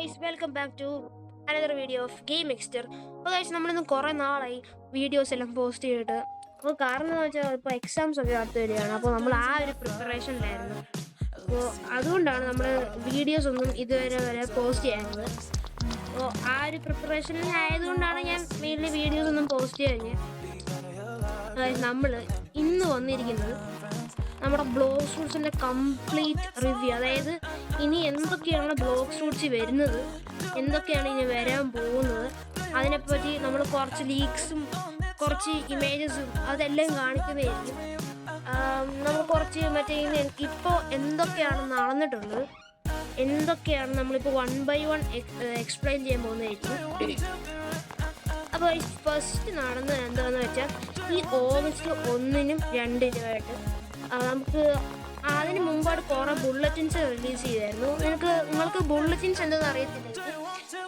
guys, welcome back to another video of Game Exter. അപ്പോൾ guys, നമ്മളിന്ന് കുറേ നാളായി വീഡിയോസ് എല്ലാം പോസ്റ്റ് ചെയ്തിട്ട്. അപ്പോൾ കാരണം എന്ന് വെച്ചാൽ ഇപ്പോൾ എക്സാംസ് ഒക്കെ അടുത്ത് വരികയാണ്. അപ്പോൾ നമ്മൾ ആ ഒരു പ്രിപ്പറേഷനിലായിരുന്നു. അപ്പോൾ അതുകൊണ്ടാണ് നമ്മൾ വീഡിയോസ് ഒന്നും ഇതുവരെ പോസ്റ്റ് ചെയ്യാഞ്ഞത്. അപ്പോൾ ആ ഒരു പ്രിപ്പറേഷനിൽ ആയതുകൊണ്ടാണ് ഞാൻ മെയിൻലി വീഡിയോസ് ഒന്നും പോസ്റ്റ് ചെയ്യാഞ്ഞത്. നമ്മൾ ഇന്ന് വന്നിരിക്കുന്നത് നമ്മുടെ ബ്ലോഗ് ഷൂട്ട്സിൻ്റെ കംപ്ലീറ്റ് റിവ്യൂ, അതായത് ഇനി എന്തൊക്കെയാണ് ബ്ലോഗ് ഷൂട്ട്സ് വരുന്നത്, എന്തൊക്കെയാണ് ഇനി വരാൻ പോകുന്നത്, അതിനെപ്പറ്റി നമ്മൾ കുറച്ച് ലീക്സും കുറച്ച് ഇമേജസും അതെല്ലാം കാണിക്കുന്നതായിരിക്കും. നമ്മൾ കുറച്ച് ഇപ്പോൾ എന്തൊക്കെയാണ് നടന്നിട്ടുള്ളത്, എന്തൊക്കെയാണ് നമ്മളിപ്പോൾ 1 by 1 എക്സ്പ്ലെയിൻ ചെയ്യാൻ പോകുന്നതായിരിക്കും. അപ്പോൾ ഫസ്റ്റ് നടന്നത് എന്താണെന്ന് വെച്ചാൽ ഈ ഓഗസ്റ്റ് 1-നും 2-നുമായിട്ട് നമുക്ക് അതിന് മുമ്പായിട്ട് കുറേ ബുള്ളറ്റിൻസ് റിലീസ് ചെയ്തായിരുന്നു. നിങ്ങൾക്ക് ബുള്ളറ്റിൻസ് എന്തെന്ന് അറിയത്തില്ലെങ്കിൽ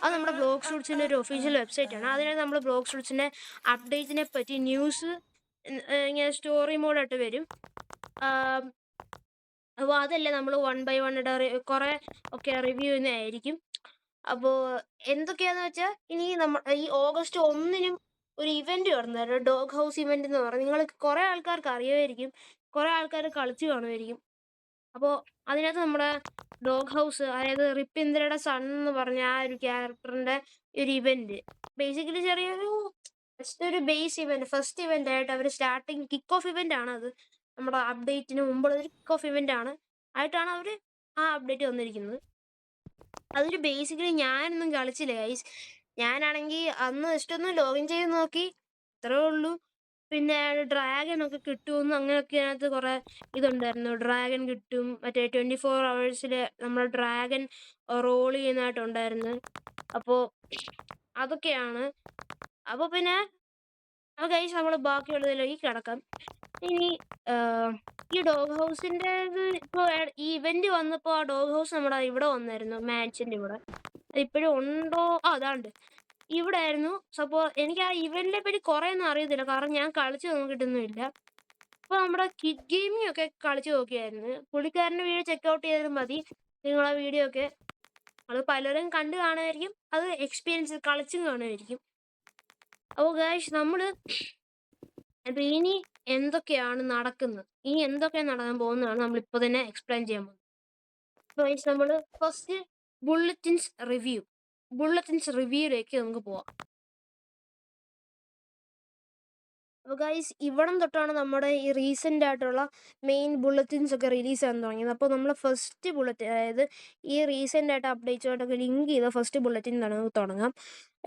അത് നമ്മുടെ ബ്ലോഗ് ഷൂട്ട്സിൻ്റെ ഒരു ഒഫീഷ്യൽ വെബ്സൈറ്റാണ്. അതിനകത്ത് നമ്മൾ ബ്ലോഗ് ഷൂട്ട്സിൻ്റെ അപ്ഡേറ്റിനെ പറ്റി ന്യൂസ് ഇങ്ങനെ സ്റ്റോറി മോഡായിട്ട് വരും. അപ്പോൾ അതല്ലേ നമ്മൾ 1 by 1 കുറേ ഒക്കെ റിവ്യൂ ചെയ്യുന്നതായിരിക്കും. അപ്പോൾ എന്തൊക്കെയാണെന്ന് വെച്ചാൽ ഇനി ഈ ഓഗസ്റ്റ് 1-നും ഒരു ഇവൻറ്റ് വരുന്നത് ഡോഗ് ഹൗസ് ഇവൻറ്റ് എന്ന് പറഞ്ഞാൽ നിങ്ങൾ കുറേ ആൾക്കാർക്ക് അറിയുമായിരിക്കും, കുറേ ആൾക്കാർ കളിച്ച് കാണുമായിരിക്കും. അപ്പോൾ അതിനകത്ത് നമ്മുടെ ഡോഗ് ഹൗസ്, അതായത് റിപ്പിന്ദ്രയുടെ സൺ എന്ന് പറഞ്ഞ ആ ഒരു ക്യാരക്ടറിൻ്റെ ഒരു ഇവൻറ്റ്, ബേസിക്കലി ചെറിയൊരു ജസ്റ്റ് ഒരു ബേസ് ഇവൻറ്റ്, ഫസ്റ്റ് ഇവൻ്റ് ആയിട്ട് അവർ സ്റ്റാർട്ടിങ് കിക്ക് ഓഫ് ഇവൻ്റ് ആണ്. അത് നമ്മുടെ അപ്ഡേറ്റിന് മുമ്പുള്ളൊരു കിക്ക് ഓഫ് ഇവൻ്റ് ആയിട്ടാണ് അവർ ആ അപ്ഡേറ്റ് വന്നിരിക്കുന്നത്. അതൊരു ബേസിക്കലി ഞാനൊന്നും കളിച്ചില്ല ഗൈസ്. ഞാനാണെങ്കിൽ അന്ന് ജസ്റ്റ് ഒന്ന് ലോഗിൻ ചെയ്ത് നോക്കി, അത്രേ ഉള്ളൂ. പിന്നെ ഡ്രാഗനൊക്കെ കിട്ടുമെന്ന് അങ്ങനെയൊക്കെ അതിനകത്ത് കുറേ ഇതുണ്ടായിരുന്നു. ഡ്രാഗൻ കിട്ടും, മറ്റേ 24 hours നമ്മൾ ഡ്രാഗൻ റോൾ ചെയ്യുന്നതായിട്ടുണ്ടായിരുന്നു. അപ്പോൾ അതൊക്കെയാണ്. അപ്പോൾ പിന്നെ ഗൈസ് നമ്മൾ ബാക്കിയുള്ളതിലേക്ക് കിടക്കാം. ഇനി ഈ ഡോഗ് ഹൗസിൻ്റെ ഇപ്പോൾ ഈ ഇവൻറ്റ് വന്നപ്പോൾ ആ ഡോഗ് ഹൗസ് നമ്മുടെ ഇവിടെ വന്നായിരുന്നു, മാച്ചിൻ്റെ ഇവിടെ. അതിപ്പോഴും ഉണ്ടോ? അതാണ്ട് ഇവിടെ ആയിരുന്നു. അപ്പോൾ എനിക്ക് ആ ഇവൻറ്റിനെ പറ്റി കുറേ ഒന്നും അറിയത്തില്ല, കാരണം ഞാൻ കളിച്ച് നോക്കിയിട്ടൊന്നുമില്ല. അപ്പോൾ നമ്മുടെ കിഡ് ഗെയിമിംഗ് ഒക്കെ കളിച്ച് നോക്കിയായിരുന്നു. പുള്ളിക്കാരൻ്റെ വീഡിയോ ചെക്കൗട്ട് ചെയ്താലും മതി, നിങ്ങളെ വീഡിയോ ഒക്കെ അത് പലരും കണ്ടു കാണുമായിരിക്കും, അത് എക്സ്പീരിയൻസ് കളിച്ചും കാണുമായിരിക്കും. അപ്പോൾ ഗൈസ് അപ്പോൾ ഇനി എന്തൊക്കെയാണ് നടക്കുന്നത്, ഇനി എന്തൊക്കെയാണ് നടക്കാൻ പോകുന്നതാണ് നമ്മളിപ്പോൾ തന്നെ എക്സ്പ്ലെയിൻ ചെയ്യാൻ പോകുന്നത്. അപ്പോൾ ഗൈസ് നമ്മൾ ഫസ്റ്റ് ബുള്ളറ്റിൻസ് റിവ്യൂയിലേക്ക് നമുക്ക് പോവാം. അപ്പോൾ ഗൈസ് ഇവിടം തൊട്ടാണ് നമ്മുടെ ഈ റീസെൻ്റ് ആയിട്ടുള്ള മെയിൻ ബുള്ളറ്റിൻസ് ഒക്കെ റിലീസ് ചെയ്യാൻ തുടങ്ങിയത്. അപ്പോൾ നമ്മൾ ഫസ്റ്റ് ബുള്ളറ്റിൻ, അതായത് ഈ റീസെൻ്റ് ആയിട്ട് അപ്ഡേറ്റ്സുമായിട്ടൊക്കെ ലിങ്ക് ചെയ്ത ഫസ്റ്റ് ബുള്ളറ്റിൻ തുടങ്ങാം.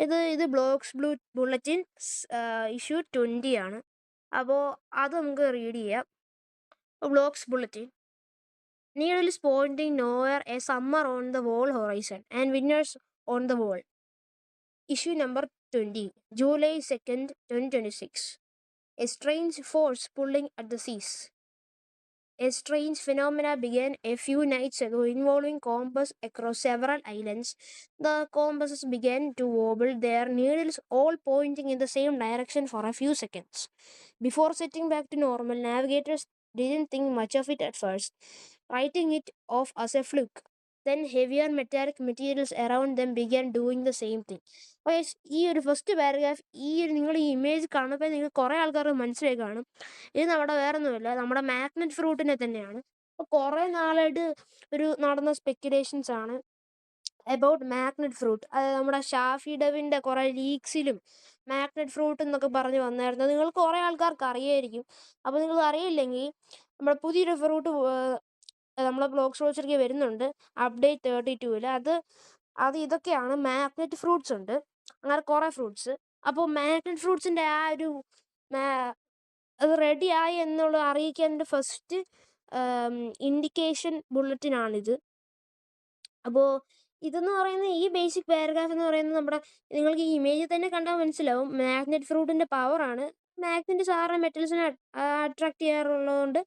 ഇത് ബുള്ളറ്റിൻ ഇഷ്യൂ 20 ആണ്. അപ്പോൾ അത് നമുക്ക് റീഡ് ചെയ്യാം. Blogs bulletin. Needle is pointing nowhere, a summer on the wall horizon, and winners on the wall. Issue number 20, July 2nd, 2026. A strange force pulling at the seas. A strange phenomena began a few nights ago involving compass across several islands. The compasses began to wobble, their needles all pointing in the same direction for a few seconds. Before setting back to normal, navigators didn't think much of it at first, writing it off as a fluke. Then heavier metallic materials around them began doing the same thing. ഈ ഒരു first paragraph, നിങ്ങൾ ഈ image കാണുമ്പോൾ നിങ്ങൾക്ക് കുറേ ആൾക്കാർ മനസ്സിലായി കാണും, ഇത് വേറെ ഒന്നുമില്ല, നമ്മുടെ മാഗ്നറ്റ് ഫ്രൂട്ടിനെ തന്നെയാണ്. അപ്പോൾ കുറേ നാളായിട്ട് നടന്ന സ്പെക്കുലേഷൻസ് ആണ് അബൌട്ട് മാഗ്നറ്റ് ഫ്രൂട്ട്. അതായത് നമ്മുടെ ഷാഫി ഡവിൻ്റെ കുറേ ലീക്സിലും മാഗ്നറ്റ് ഫ്രൂട്ട് എന്നൊക്കെ പറഞ്ഞ് വന്നായിരുന്നു. നിങ്ങൾക്ക് കുറേ ആൾക്കാർക്ക് അറിയായിരിക്കും. അപ്പോൾ നിങ്ങൾക്ക് അറിയില്ലെങ്കിൽ നമ്മുടെ പുതിയൊരു ഫ്രൂട്ട് നമ്മളെ ബ്ലോഗ് ഷോച്ചിലേക്ക് വരുന്നുണ്ട്, അപ്ഡേറ്റ് 32-ൽ. അത് ഇതൊക്കെയാണ് മാഗ്നറ്റ് ഫ്രൂട്ട്സ് ഉണ്ട്, അങ്ങനെ കുറേ ഫ്രൂട്ട്സ്. അപ്പോൾ മാഗ്നറ്റ് ഫ്രൂട്ട്സിൻ്റെ ആ ഒരു അത് റെഡിയായി എന്നുള്ള അറിയിക്കേണ്ട ഫസ്റ്റ് ഇൻഡിക്കേഷൻ ബുള്ളറ്റിനാണിത്. അപ്പോൾ ഇതെന്ന് പറയുന്നത്, ഈ ബേസിക് പാരഗ്രാഫ് എന്ന് പറയുന്നത്, നിങ്ങൾക്ക് ഈ ഇമേജിൽ തന്നെ കണ്ടാൽ മനസ്സിലാവും, മാഗ്നറ്റ് ഫ്രൂട്ടിൻ്റെ പവറാണ്. മാഗ്നറ്റ് സാധാരണ മെറ്റൽസിനെ അട്രാക്ട് ചെയ്യാറുള്ളതുകൊണ്ട്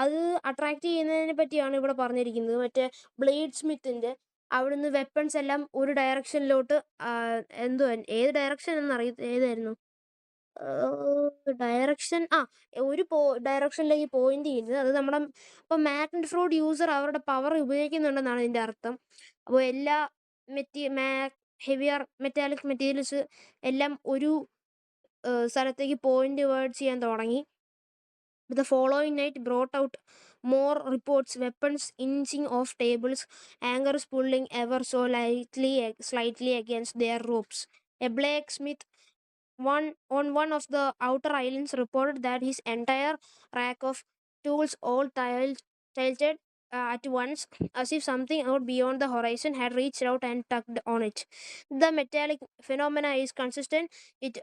അത് അട്രാക്ട് ചെയ്യുന്നതിനെ പറ്റിയാണ് ഇവിടെ പറഞ്ഞിരിക്കുന്നത്. മറ്റേ ബ്ലേഡ് സ്മിത്തിൻ്റെ അവിടുന്ന് വെപ്പൺസ് എല്ലാം ഒരു ഡയറക്ഷനിലോട്ട്, ഏത് ഡയറക്ഷൻ ഏതായിരുന്നു ഡയറക്ഷൻ, ഒരു ഡയറക്ഷനിലേക്ക് പോയിന്റ് ചെയ്യുന്നത്. അത് നമ്മുടെ ഇപ്പം മാഗ്നറ്റ് ഫ്രൂട്ട് യൂസർ അവരുടെ പവർ ഉപയോഗിക്കുന്നുണ്ടെന്നാണ് ഇതിൻ്റെ അർത്ഥം. അപ്പോൾ എല്ലാ ഹെവിയർ മെറ്റാലിക് മെറ്റീരിയൽസ് എല്ലാം ഒരു സ്ഥലത്തേക്ക് പോയിന്റ് വേർഡ് ചെയ്യാൻ തുടങ്ങി. The following night brought out more reports, weapons inching off tables, anchors pulling ever so slightly against their ropes. A blacksmith on one of the outer islands reported that his entire rack of tools all tilted at once, as if something out beyond the horizon had reached out and tugged on it. The metallic phenomena is consistent. It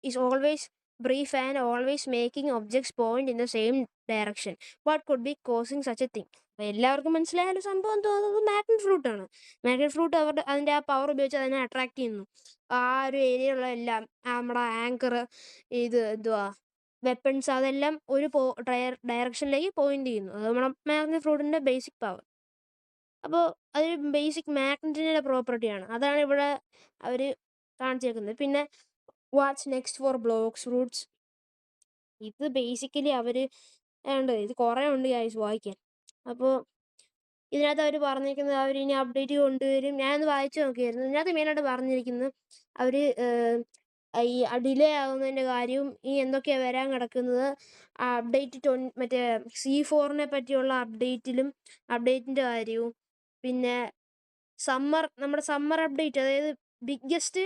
is always brief and always making objects point in the same direction. What could be causing such a thing? അപ്പൊ എല്ലാവർക്കും മനസ്സിലായാലും സംഭവം തോന്നുന്നത് magnet fruit ആണ്. Magnet fruit അതിന്റെ ആ power ഉപയോഗിച്ച് അതിനെ attract ചെയ്യുന്നു. ആ ഒരു ഏരിയയിലുള്ള എല്ലാം നമ്മുടെ ആങ്കർ, ഇത് എന്തുവാ വെപ്പൺസ്, അതെല്ലാം ഒരു ഡയറക്ഷനിലേക്ക് പോയിന്റ് ചെയ്യുന്നു. അത് നമ്മുടെ മാഗ്നറ്റ് ഫ്രൂട്ടിന്റെ ബേസിക് പവർ. അപ്പോൾ അതൊരു ബേസിക് മാഗ്നറ്റിന്റെ പ്രോപ്പർട്ടിയാണ്. അതാണ് ഇവിടെ അവർ കാണിച്ചേക്കുന്നത്. പിന്നെ what's next for Blox Fruits, ഇത് ബേസിക്കലി അവർ ഇത് കുറേ ഉണ്ട് ഗൈസ് വായിക്കാൻ. അപ്പോൾ ഇതിനകത്ത് അവർ പറഞ്ഞിരിക്കുന്നത് അവർ ഇനി അപ്ഡേറ്റ് കൊണ്ടുവരും. ഞാനൊന്ന് വായിച്ചു നോക്കിയായിരുന്നു. ഇതിനകത്ത് മെയിനായിട്ട് പറഞ്ഞിരിക്കുന്നത് അവർ ഈ ഡിലേ ആകുന്നതിൻ്റെ കാര്യവും ഈ എന്തൊക്കെയാണ് വരാൻ കിടക്കുന്നത്, അപ്ഡേറ്റ് മറ്റേ C4 പറ്റിയുള്ള അപ്ഡേറ്റിൻ്റെ കാര്യവും, പിന്നെ നമ്മുടെ സമ്മർ അപ്ഡേറ്റ്, അതായത് ബിഗ്ഗസ്റ്റ്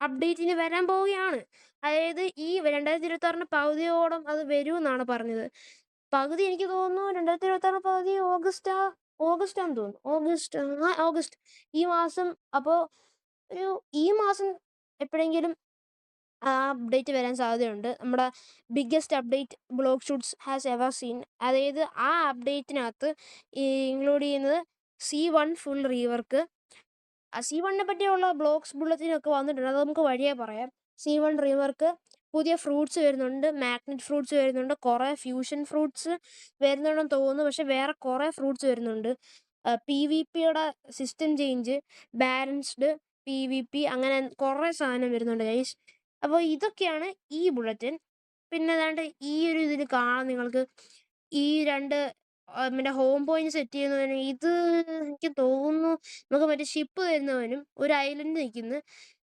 അപ്ഡേറ്റിന് വരാൻ പോവുകയാണ്. അതായത് ഈ 2026 പകുതിയോളം അത് വരുമെന്നാണ് പറഞ്ഞത്. പകുതി എനിക്ക് തോന്നുന്നു 2026 പകുതി ഓഗസ്റ്റ് ആണെന്ന് തോന്നുന്നു. ഓഗസ്റ്റ് ഈ മാസം. അപ്പോൾ ഈ മാസം എപ്പോഴെങ്കിലും ആ അപ്ഡേറ്റ് വരാൻ സാധ്യതയുണ്ട്. നമ്മുടെ biggest update block shoots has ever seen. അതായത് ആ അപ്ഡേറ്റിനകത്ത് ഇൻക്ലൂഡ് ചെയ്യുന്നത് C1 ഫുൾ റീവർക്ക്. C1 പറ്റിയുള്ള ബ്ലോക്സ് ബുള്ളറ്റിനൊക്കെ വന്നിട്ടുണ്ട്, അത് നമുക്ക് വഴിയേ പറയാം. C1 റീവർക്ക്, പുതിയ ഫ്രൂട്ട്സ് വരുന്നുണ്ട്, മാഗ്നറ്റ് ഫ്രൂട്ട്സ് വരുന്നുണ്ട്, കുറേ ഫ്യൂഷൻ ഫ്രൂട്ട്സ് വരുന്നുണ്ടെന്ന് തോന്നുന്നു. പക്ഷെ വേറെ കുറേ ഫ്രൂട്ട്സ് വരുന്നുണ്ട്. PvPയുടെ സിസ്റ്റം ചേഞ്ച്, ബാലൻസ്ഡ് PvP, അങ്ങനെ കുറേ സാധനം വരുന്നുണ്ട് ഗൈസ്. അപ്പോൾ ഇതൊക്കെയാണ് ഈ ബുള്ളറ്റിൻ. പിന്നെ ഏതാണ്ട് ഈ ഒരു ഇതിൽ കാണാം നിങ്ങൾക്ക് ഈ രണ്ട് മറ്റേ ഹോം പോയിന്റ് സെറ്റ് ചെയ്യുന്നവനും, ഇത് എനിക്ക് തോന്നുന്നു നമുക്ക് മറ്റേ ഷിപ്പ് തരുന്നവനും ഒരു ഐലൻഡ് നിൽക്കുന്നു.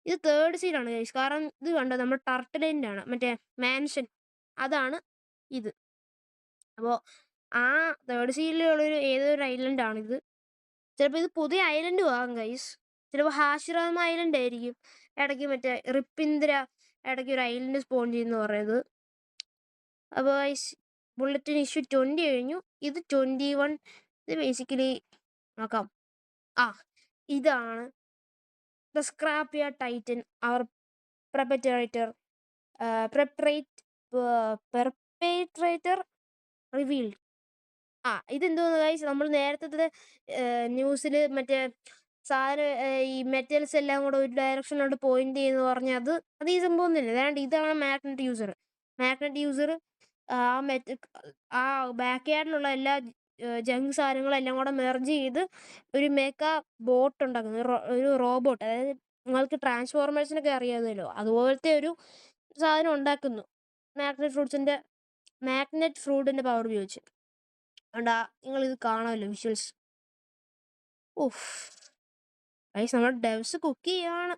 ഇത് തേർഡ് സീലാണ് ഗൈസ്. കാരണം ഇത് കണ്ടോ, നമ്മുടെ ടർട്ടിൽ ഐലൻഡ് ആണ്, മറ്റേ മാൻഷൻ, അതാണ് ഇത്. അപ്പോൾ ആ തേർഡ് സീലിലുള്ളൊരു ഏതൊരു ഐലൻഡാണിത്. ചിലപ്പോൾ ഇത് പുതിയ ഐലൻഡ് ആകും ഗൈസ്. ചിലപ്പോൾ ഹാഷിറാമ ഐലൻഡ് ആയിരിക്കും. ഇടയ്ക്ക് മറ്റേ റിപ്പിന്ദ്ര ഇടയ്ക്ക് ഒരു ഐലൻഡ് സ്പോൺ ചെയ്യുന്ന പറയുന്നത്. അപ്പോൾ ഗൈസ് ബുള്ളറ്റിന് ഇഷ്യൂ 20 കഴിഞ്ഞു. ഇത് 21. ഇത് ബേസിക്കലി നോക്കാം. ഇതാണ് the scrapper titan our perpetrator revealed. ഇതെന്തോന്ന് ഗൈസ്, നമ്മൾ നേരത്തെ ന്യൂസിൽ മറ്റേ സാധനം ഈ മെറ്റൽസ് എല്ലാം കൂടെ ഒരു ഡയറക്ഷനിലോട്ട് പോയിന്റ് ചെയ്യുന്നു പറഞ്ഞാൽ അത് ഈ സംഭവം ഒന്നുമില്ല. അതാണ്ട് ഇതാണ് മാഗ്നറ്റ് യൂസർ. ആ ബാക്ക് യാർഡിലുള്ള എല്ലാ ജങ്ക് സാധനങ്ങളെല്ലാം കൂടെ മെർജ് ചെയ്ത് ഒരു മേക്കാ ബോട്ട് ഉണ്ടാക്കുന്നു, ഒരു റോബോട്ട്. അതായത് നിങ്ങൾക്ക് ട്രാൻസ്ഫോർമേഴ്സിനൊക്കെ അറിയാമല്ലോ, അതുപോലത്തെ ഒരു സാധനം ഉണ്ടാക്കുന്നു മാഗ്നറ്റ് ഫ്രൂട്ടിന്റെ പവർ ഉപയോഗിച്ച്. നിങ്ങളിത് കാണാമല്ലോ വിഷ്വൽസ്. നമ്മുടെ ഡെവ്സ് കുക്ക് ചെയ്യാണ്.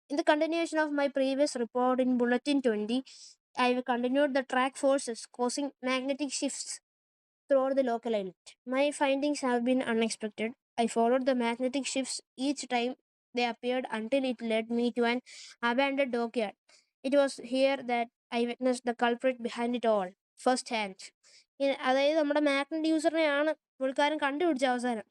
In the continuation of my previous report in Bulletin 20, I have continued the track forces causing magnetic shifts throughout the local island. My findings have been unexpected. I followed the magnetic shifts each time they appeared until it led me to an abandoned dockyard. It was here that I witnessed the culprit behind it all, first hand. അതായത് നമ്മുടെ magnet യൂസറിനെയാണ് പുള്ളിക്കാരൻ കണ്ടുപിടിച്ച അവസാനം.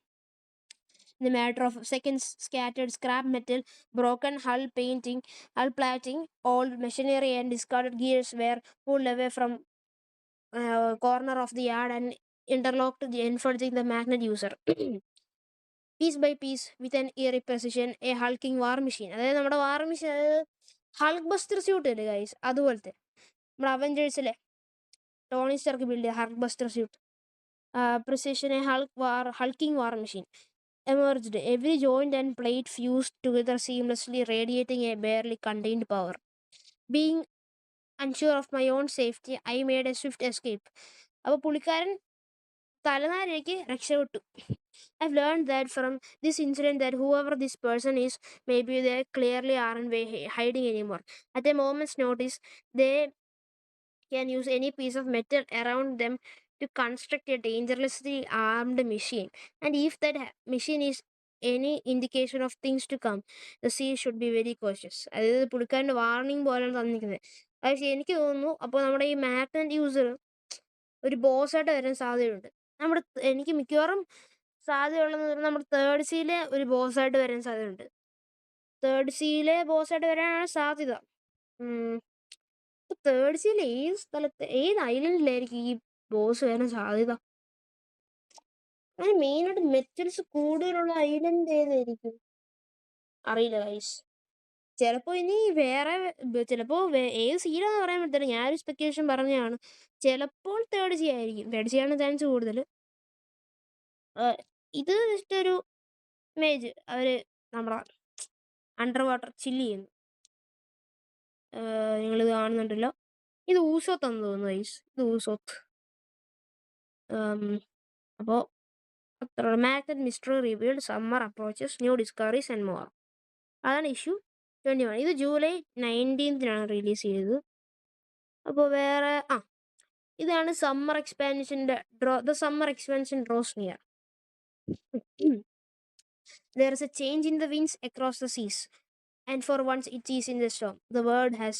In a matter of seconds, scattered scrap metal, broken hull plating, old machinery and discarded gears were pulled away from corner of the yard and interlocked, enforcing the magnet user. Piece by piece, with an eerie precision, a hulking war machine. അതായത് നമ്മുടെ war machine, അതായത് Hulkbuster suit അല്ലേ guys, അതുപോലത്തെ നമ്മുടെ അവഞ്ചേഴ്സിലെ Tony Stark build ചെയ്ത Hulkbuster suit, precision, a hulking war machine emerged. Every joint and plate fused together seamlessly, radiating a barely contained power. Being unsure of my own safety, I made a swift escape. അപ്പോൾ പുള്ളിക്കാരൻ തലനാരിഴയ്ക്ക് രക്ഷപ്പെട്ടു. I've learned that from this incident that whoever this person is, maybe they clearly aren't hiding anymore. At a moment's notice, they can use any piece of metal around them to construct a dangerously armed machine. And if that machine is any indication of things to come, the sea should be very cautious. അതായത് പുള്ളിക്കാരൻ്റെ warning പോലെയാണ് തന്നിരിക്കുന്നത്. പക്ഷേ എനിക്ക് തോന്നുന്നു അപ്പോൾ നമ്മുടെ ഈ മാഗ്നറ്റ് യൂസർ ഒരു ബോസായിട്ട് വരാൻ സാധ്യതയുണ്ട്. എനിക്ക് മിക്കവാറും സാധ്യതയുള്ളതെന്ന് പറഞ്ഞാൽ നമ്മുടെ തേർഡ് സീയിലെ ഒരു ബോസായിട്ട് വരാൻ സാധ്യതയുണ്ട്. തേർഡ് സീയിലെ ബോസായിട്ട് വരാനാണ് സാധ്യത. തേർഡ് സീയിൽ ഏത് സ്ഥലത്ത് ഏത് ഐലൻഡിലായിരിക്കും ഈ ബോസ് വരാൻ സാധ്യത? അങ്ങനെ മെയിനായിട്ട് മെറ്റൽസ് കൂടുതലുള്ള ഐലൻഡ് ഏതായിരിക്കും അറിയില്ല ഗൈസ്. ചിലപ്പോൾ ഇനി വേറെ ചിലപ്പോൾ ഏത് സീലാന്ന് പറയാൻ പറ്റില്ല. ഞാനൊരു സ്പെക്കുലേഷൻ പറഞ്ഞതാണ്. ചിലപ്പോൾ തേർഡ് സീ ആയിരിക്കും. തേർഡ് സീ ആണ് ചാൻസ് കൂടുതൽ. ഇത് ജസ്റ്റ് ഒരു ഇമേജ് അവര് നമ്മുടെ അണ്ടർ വാട്ടർ ചില്ല് ചെയ്യുന്നു. നിങ്ങളിത് കാണുന്നുണ്ടല്ലോ. ഇത് ഊസോത്താന്ന് തോന്നുന്നു ഗൈസ്. ഇത് ഊസോത്ത്. അപ്പോൾ അത്ര magnet mystery revealed summer approaches new discoveries and more. അതാണ് ഇഷ്യൂ 21. ഇത് ജൂലൈ 19 റിലീസ് ചെയ്തത്. അപ്പോൾ വേറെ ഇതാണ് സമ്മർ എക്സ്പാൻഷൻ്റെ the summer expansion draws near. There is a change in the winds across the seas, and for once it is in the storm. The word has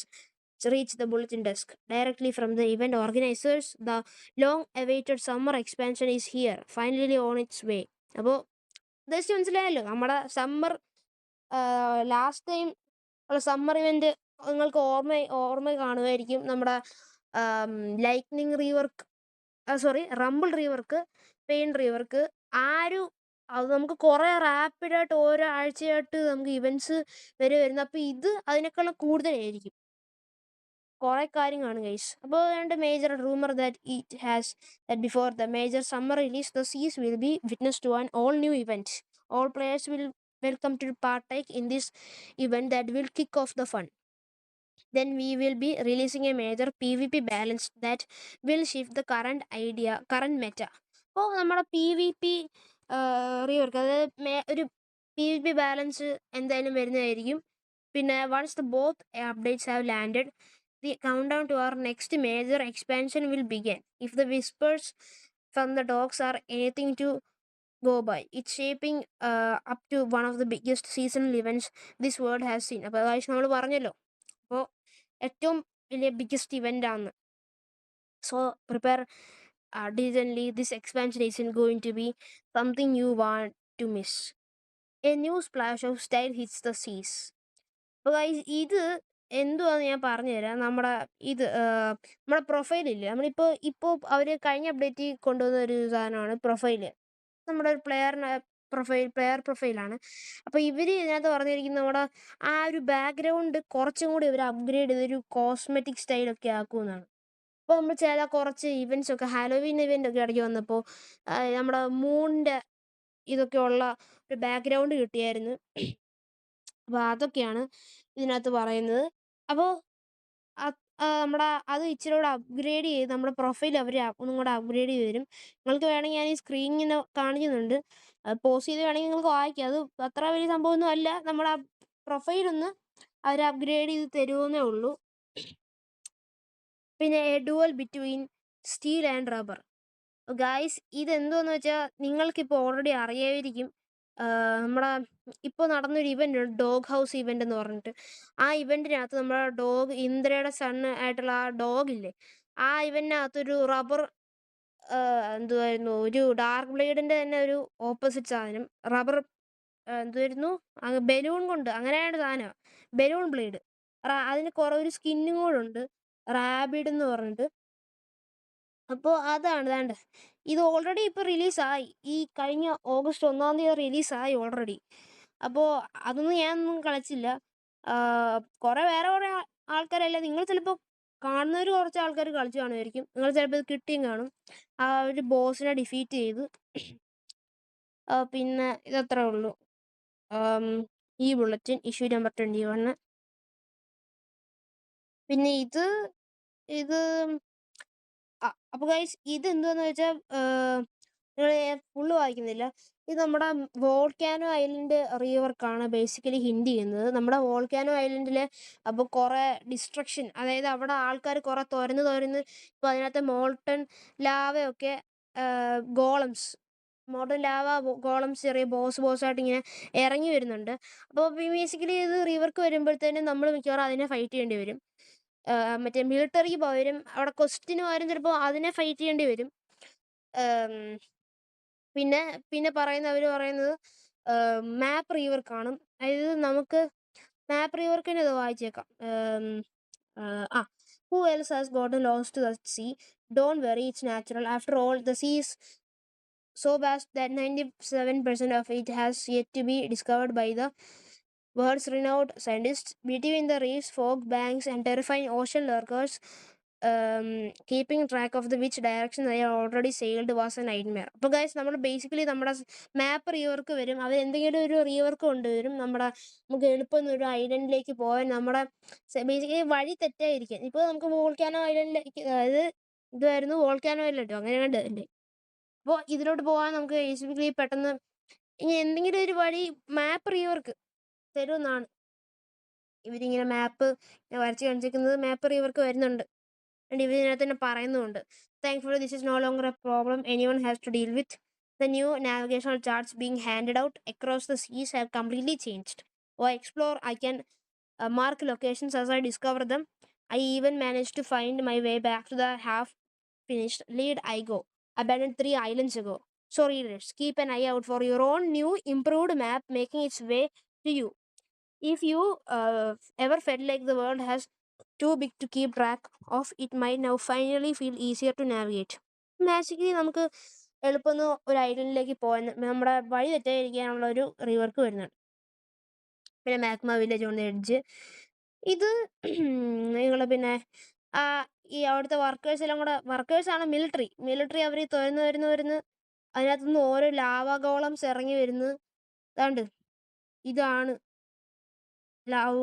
reached the bulletin desk directly from the event organizers. The long-awaited summer expansion is here, finally on its way. അപ്പോൾ ഉദ്ദേശിച്ച് മനസ്സിലായല്ലോ, നമ്മുടെ summer last time ഉള്ള summer event നിങ്ങൾക്ക് ഓർമ്മ കാണുമായിരിക്കും. നമ്മുടെ lightning rework rumble rework, pain rework അത് നമുക്ക് കുറേ റാപ്പിഡായിട്ട് ഓരോ ആഴ്ചയായിട്ട് നമുക്ക് ഇവൻറ്റ്സ് വരുന്നത്. അപ്പോൾ ഇത് അതിനേക്കാളും കൂടുതലായിരിക്കും. കുറേ കാര്യങ്ങളാണ് ഗൈസ്. അപ്പോൾ അതിൻ്റെ major rumour that it has that before the major summer release the seas will be witness to an all new event. All players will welcome to partake in this event that will kick off the fun. Then we will be releasing a major PvP balance that will shift the current meta. അപ്പോൾ നമ്മുടെ PvP rework, അതായത് ഒരു PvP balance എന്തായാലും വരുന്നതായിരിക്കും. പിന്നെ once the both updates have landed, the countdown to our next major expansion will begin. If the whispers from the dogs are anything to go by, it's shaping up to one of the biggest seasonal events this world has seen. അപ്പോൾ അതായത് നമ്മൾ പറഞ്ഞല്ലോ, അപ്പോൾ ഏറ്റവും വലിയ biggest event ആണ്. So prepare diligently. This expansion isn't going to be something you want to miss. A new splash of style hits the seas. അപ്പോൾ ഇത് എന്തുവാന്ന് ഞാൻ പറഞ്ഞുതരാം. നമ്മുടെ പ്രൊഫൈലില്ലേ, ഇപ്പോൾ അവർ കഴിഞ്ഞ അപ്ഡേറ്റ് കൊണ്ടുവന്ന ഒരു സാധനമാണ് പ്രൊഫൈല്. നമ്മുടെ ഒരു പ്ലെയർ പ്രൊഫൈലാണ്. അപ്പോൾ ഇവർ ഇതിനകത്ത് പറഞ്ഞിരിക്കുന്നത് നമ്മുടെ ആ ഒരു ബാക്ക്ഗ്രൗണ്ട് കുറച്ചും കൂടി ഇവർ അപ്ഗ്രേഡ് ചെയ്തൊരു കോസ്മെറ്റിക് സ്റ്റൈലൊക്കെ ആക്കുമെന്നാണ്. അപ്പോൾ നമ്മൾ കുറച്ച് ഇവൻറ്റ്സ് ഒക്കെ ഹാലോവീൻ ഇവൻ്റ് ഒക്കെ ഇടയ്ക്ക് വന്നപ്പോൾ നമ്മുടെ മൂണിൻ്റെ ഇതൊക്കെ ഉള്ള ഒരു ബാക്ക്ഗ്രൗണ്ട് കിട്ടിയായിരുന്നു. അപ്പോൾ അതൊക്കെയാണ് ഇതിനകത്ത് പറയുന്നത്. അപ്പോൾ അത് ഇച്ചിരി കൂടെ അപ്ഗ്രേഡ് ചെയ്ത് നമ്മുടെ പ്രൊഫൈൽ അവർ ഒന്നും കൂടെ അപ്ഗ്രേഡ് ചെയ്ത് തരും. നിങ്ങൾക്ക് വേണമെങ്കിൽ ഞാൻ ഈ സ്ക്രീനിൽ കാണിക്കുന്നുണ്ട്, പോസ്റ്റ് ചെയ്ത് വേണമെങ്കിൽ നിങ്ങൾക്ക് വായിക്കാം. അത് അത്ര വലിയ സംഭവമൊന്നും അല്ല. നമ്മുടെ ആ പ്രൊഫൈലൊന്ന് അവർ അപ്ഗ്രേഡ് ചെയ്ത് തരുമെന്നേ ഉള്ളൂ. പിന്നെ a duel between steel and rubber. Guys, ഇതെന്തോന്ന് വെച്ചാൽ നിങ്ങൾക്കിപ്പോൾ ഓൾറെഡി അറിയാമായിരിക്കും. നമ്മുടെ ഇപ്പോൾ നടന്നൊരു ഇവൻ്റ് ഉണ്ട്, ഡോഗ് ഹൗസ് ഇവൻ്റ് എന്ന് പറഞ്ഞിട്ട്. ആ ഇവൻറ്റിനകത്ത് നമ്മുടെ ഇന്ദ്രയുടെ സണ്ണ് ആയിട്ടുള്ള ആ ഡോഗില്ലേ, ആ ഇവൻ്റിനകത്തൊരു റബ്ബർ എന്തുവായിരുന്നു, ഒരു ഡാർക്ക് ബ്ലേഡിൻ്റെ തന്നെ ഒരു ഓപ്പോസിറ്റ് സാധനം, റബ്ബർ എന്തുവായിരുന്നു, ബലൂൺ കൊണ്ട് അങ്ങനെയാണ് സാധനം, ബലൂൺ ബ്ലേഡ്. അതിന് ഒരു സ്കിന്നും കൂടെ ഉണ്ട്, റാബിഡ് എന്ന് പറഞ്ഞിട്ട്. അപ്പോൾ അതാണ് വേണ്ട. ഇത് ഓൾറെഡി ഇപ്പോൾ റിലീസായി, ഈ കഴിഞ്ഞ ഓഗസ്റ്റ് 1 റിലീസായി ഓൾറെഡി. അപ്പോൾ അതൊന്നും ഞാനൊന്നും കളിച്ചില്ല. കുറേ ആൾക്കാരല്ല, നിങ്ങൾ ചിലപ്പോൾ കാണുന്നവർ കുറച്ച് ആൾക്കാർ കളിച്ച് കാണുമായിരിക്കും. നിങ്ങൾ ചിലപ്പോൾ ഇത് കിട്ടിയും കാണും. ആ ഒരു ബോസിനെ ഡിഫീറ്റ് ചെയ്ത്. പിന്നെ ഇതത്രേ ഉള്ളൂ ഈ ബുള്ളറ്റിൻ, ഇഷ്യൂ നമ്പർ 21. പിന്നെ ഇത് അപ്പോൾ ഗൈസ്, ഇത് എന്താന്ന് വെച്ചാൽ നിങ്ങൾ ഫുള്ള് വായിക്കുന്നില്ല. ഇത് നമ്മുടെ വോൾക്കാനോ ഐലൻഡ് റീവർക്കാണ് ബേസിക്കലി ഹിന്റ് ചെയ്യുന്നത്. നമ്മുടെ വോൾക്കാനോ ഐലൻഡിൽ അപ്പോൾ കുറേ ഡിസ്ട്രക്ഷൻ, അതായത് അവിടെ ആൾക്കാർ കുറേ തുരന്ന് ഇപ്പോൾ അതിനകത്ത് മോൾട്ടൺ ലാവയൊക്കെ ഗോളംസ്, മോൾട്ടൺ ലാവ ഗോളംസ് ചെറിയ ബോസായിട്ട് ഇങ്ങനെ ഇറങ്ങി വരുന്നുണ്ട്. അപ്പോൾ ബേസിക്കലി ഇത് റിവർക്ക് വരുമ്പോഴത്തേനും നമ്മൾ മിക്കവാറും അതിനെ ഫൈറ്റ് ചെയ്യേണ്ടി വരും. മറ്റേ മിലിറ്ററിക്ക് പകരം അവിടെ ക്വസ്റ്റിന് പകരം ചിലപ്പോൾ അതിനെ ഫൈറ്റ് ചെയ്യേണ്ടി വരും. പിന്നെ പിന്നെ അവർ പറയുന്നത് മാപ്പ് റീവർക്ക് ആണ്. അതായത് നമുക്ക് മാപ്പ് റീവർക്കിന് ഇത് വായിച്ചേക്കാം. ആ who else has ഗോട്ടൻ lost the sea, don't worry, it's natural, after all the sea is so vast that 97% of it has yet to be discovered by the world's renowned scientists. Between the reefs, fog banks, and terrifying ocean lurkers, keeping track of the which direction they are already sailed was a nightmare. അപ്പോൾ guys നമ്മൾ basically നമ്മുടെ മാപ്പ് rework വരും. അവർ എന്തെങ്കിലും ഒരു rework കൊണ്ടുവരും. നമുക്ക് എളുപ്പം ഒരു ഐലൻഡിലേക്ക് പോകാൻ നമ്മുടെ ബേസിക്കലി വഴി തെറ്റായിരിക്കും. ഇപ്പോൾ നമുക്ക് വോൾക്കാനോ ഐലൻഡിലേക്ക്, അതായത് ഇതായിരുന്നു വോൾക്കാനോ ഐലൻഡോ അങ്ങനെ കണ്ടല്ലേ. അപ്പോൾ ഇതിലോട്ട് പോകാൻ നമുക്ക് ബേസിക്കലി പെട്ടെന്ന് ഇനി എന്തെങ്കിലും ഒരു വഴി മാപ്പ് റീവർക്ക് തരുമെന്നാണ് ഇവരിങ്ങനെ മാപ്പ് വരച്ച് കാണിച്ചിരിക്കുന്നത്. മാപ്പ് റീവർക്ക് വരുന്നുണ്ട്. ഇവരിതിനകത്ത് തന്നെ പറയുന്നുമുണ്ട്. Thankfully, this is no longer a problem anyone has to deal with. The new navigational charts being handed out across the seas have completely changed. While I explore, I can mark locations as I discover them. I even managed to find my way back to the half-finished lead I go abandoned 3 islands ago. So readers, keep an eye out for your own new improved map making its way to you. If you ever felt like the world has too big to keep track of, it might now finally feel easier to navigate. Basically നമുക്ക് എളുപ്പം ഒരു ഐലൻഡിലേക്ക് പോകാൻ നമ്മുടെ വഴി തെറ്റായിരിക്കാനുള്ള ഒരു rework വരുന്നുണ്ട്. പിന്നെ magma village on the edge, ഇത് നിങ്ങൾ പിന്നെ ഈ അവിടുത്തെ വർക്കേഴ്സ് എല്ലാം കൂടെ, വർക്കേഴ്സാണ് മിലിറ്ററി അവർ വരുന്ന് അതിനകത്തുനിന്ന് ഓരോ ലാവാഗോളംസ് ഇറങ്ങി വരുന്നു. അതാണ്ട് ഇതാണ്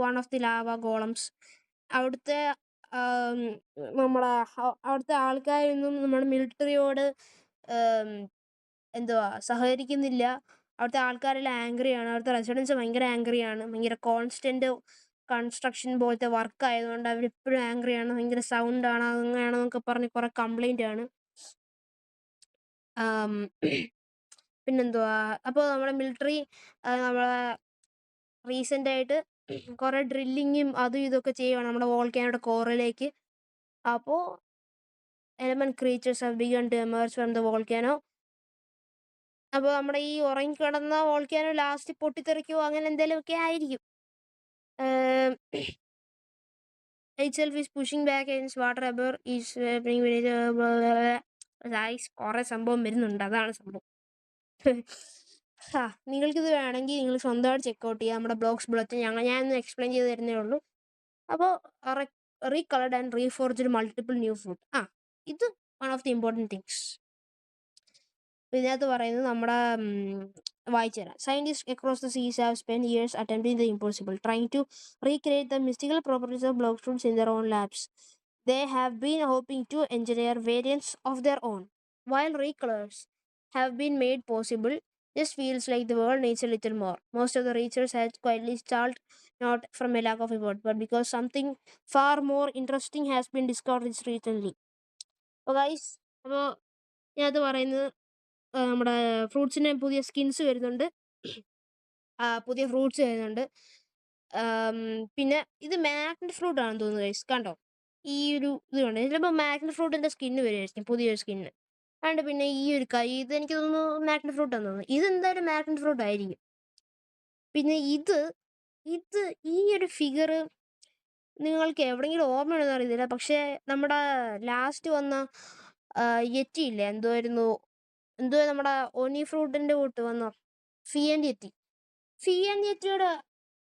വൺ ഓഫ് ദി ലാവ ഗോളംസ്. അവിടുത്തെ അവിടുത്തെ ആൾക്കാരൊന്നും നമ്മുടെ മിലിറ്ററിയോട് എന്തുവാ സഹകരിക്കുന്നില്ല. അവിടുത്തെ ആൾക്കാരെല്ലാം ആംഗ്രിയാണ്. അവിടുത്തെ റെസിഡൻസ് ഭയങ്കര ആംഗ്രിയാണ്. ഭയങ്കര കോൺസ്റ്റന്റ് കൺസ്ട്രക്ഷൻ പോലത്തെ വർക്ക് ആയതുകൊണ്ട് അവരെപ്പോഴും ആംഗ്രിയാണ്. ഭയങ്കര സൗണ്ടാണ്, അങ്ങനെയാണെന്നൊക്കെ പറഞ്ഞ് കുറെ കംപ്ലൈൻ്റ് ആണ്. പിന്നെന്തുവാ, അപ്പോൾ നമ്മുടെ മിലിറ്ററി നമ്മളെ റീസെൻ്റായിട്ട് കുറെ ഡ്രില്ലിങ്ങും അതും ഇതൊക്കെ ചെയ്യുവാണ് നമ്മുടെ വോൾക്കാനോയുടെ കോറിലേക്ക്. അപ്പോൾ element creatures have begun to emerge from the volcano. അപ്പോൾ നമ്മുടെ ഈ ഉറങ്ങിക്കിടന്ന വോൾക്കാനോ ലാസ്റ്റ് പൊട്ടിത്തെറിക്കുകയോ അങ്ങനെ എന്തെങ്കിലുമൊക്കെ ആയിരിക്കും. itself is pushing back against water above is കുറെ സംഭവം വരുന്നുണ്ട്. അതാണ് സംഭവം. നിങ്ങൾക്കിത് വേണമെങ്കിൽ നിങ്ങൾ സ്വന്തമായിട്ട് ചെക്കൗട്ട് ചെയ്യുക. നമ്മുടെ ബ്ലോഗ്സ് ബുള്ളറ്റിൻ ഞാനൊന്ന് എക്സ്പ്ലെയിൻ ചെയ്ത് തരുന്നേ ഉള്ളൂ. അപ്പോൾ recoloured and reforged multiple new food, ഇത് one of the important things. ഇതിനകത്ത് പറയുന്നത് നമ്മുടെ വായിച്ചുതരാം. Scientist across the seas have spend years attempting the impossible, trying to recreate the mystical properties of Blox Fruits in their own labs. They have been hoping to engineer variants of their own. While recolors have been made possible, this feels like the world needs a little more. Most of the research has quietly stalled, not from a lack of effort, but because something far more interesting has been discovered recently. അപ്പോൾ guys, അപ്പോൾ ഞാനത് പറയുന്നത് നമ്മുടെ ഫ്രൂട്ട്സിന് പുതിയ skins വരുന്നുണ്ട്, പുതിയ fruits വരുന്നുണ്ട്. പിന്നെ ഇത് മാഗ്നറ്റ് ഫ്രൂട്ട് ആണെന്ന് തോന്നുന്നു ഗൈസ്. കണ്ടോ ഈ ഒരു ഇത് കണ്ടോ? ചിലപ്പോൾ മാഗ്നറ്റ് ഫ്രൂട്ടിൻ്റെ സ്കിന്ന് വരുമായിരിക്കും, പുതിയൊരു സ്കിന്ന്. അതുകൊണ്ട് പിന്നെ ഈ ഒരു കൈ, ഇത് എനിക്ക് തോന്നുന്നു മാഗ്നറ്റ് ഫ്രൂട്ട് ആണെന്ന് തോന്നുന്നു. ഇതെന്തായാലും മാഗ്നറ്റ് ഫ്രൂട്ട് ആയിരിക്കും. പിന്നെ ഇത് ഈ ഒരു ഫിഗർ നിങ്ങൾക്ക് എവിടെയെങ്കിലും ഓർമ്മയുണ്ടെന്ന് അറിയത്തില്ല, പക്ഷേ നമ്മുടെ ലാസ്റ്റ് വന്ന യെറ്റി ഇല്ലേ, എന്തോ നമ്മുടെ ഒനി ഫ്രൂട്ടിൻ്റെ കൂട്ട് വന്ന ഫിയൻഡിയറ്റിയുടെ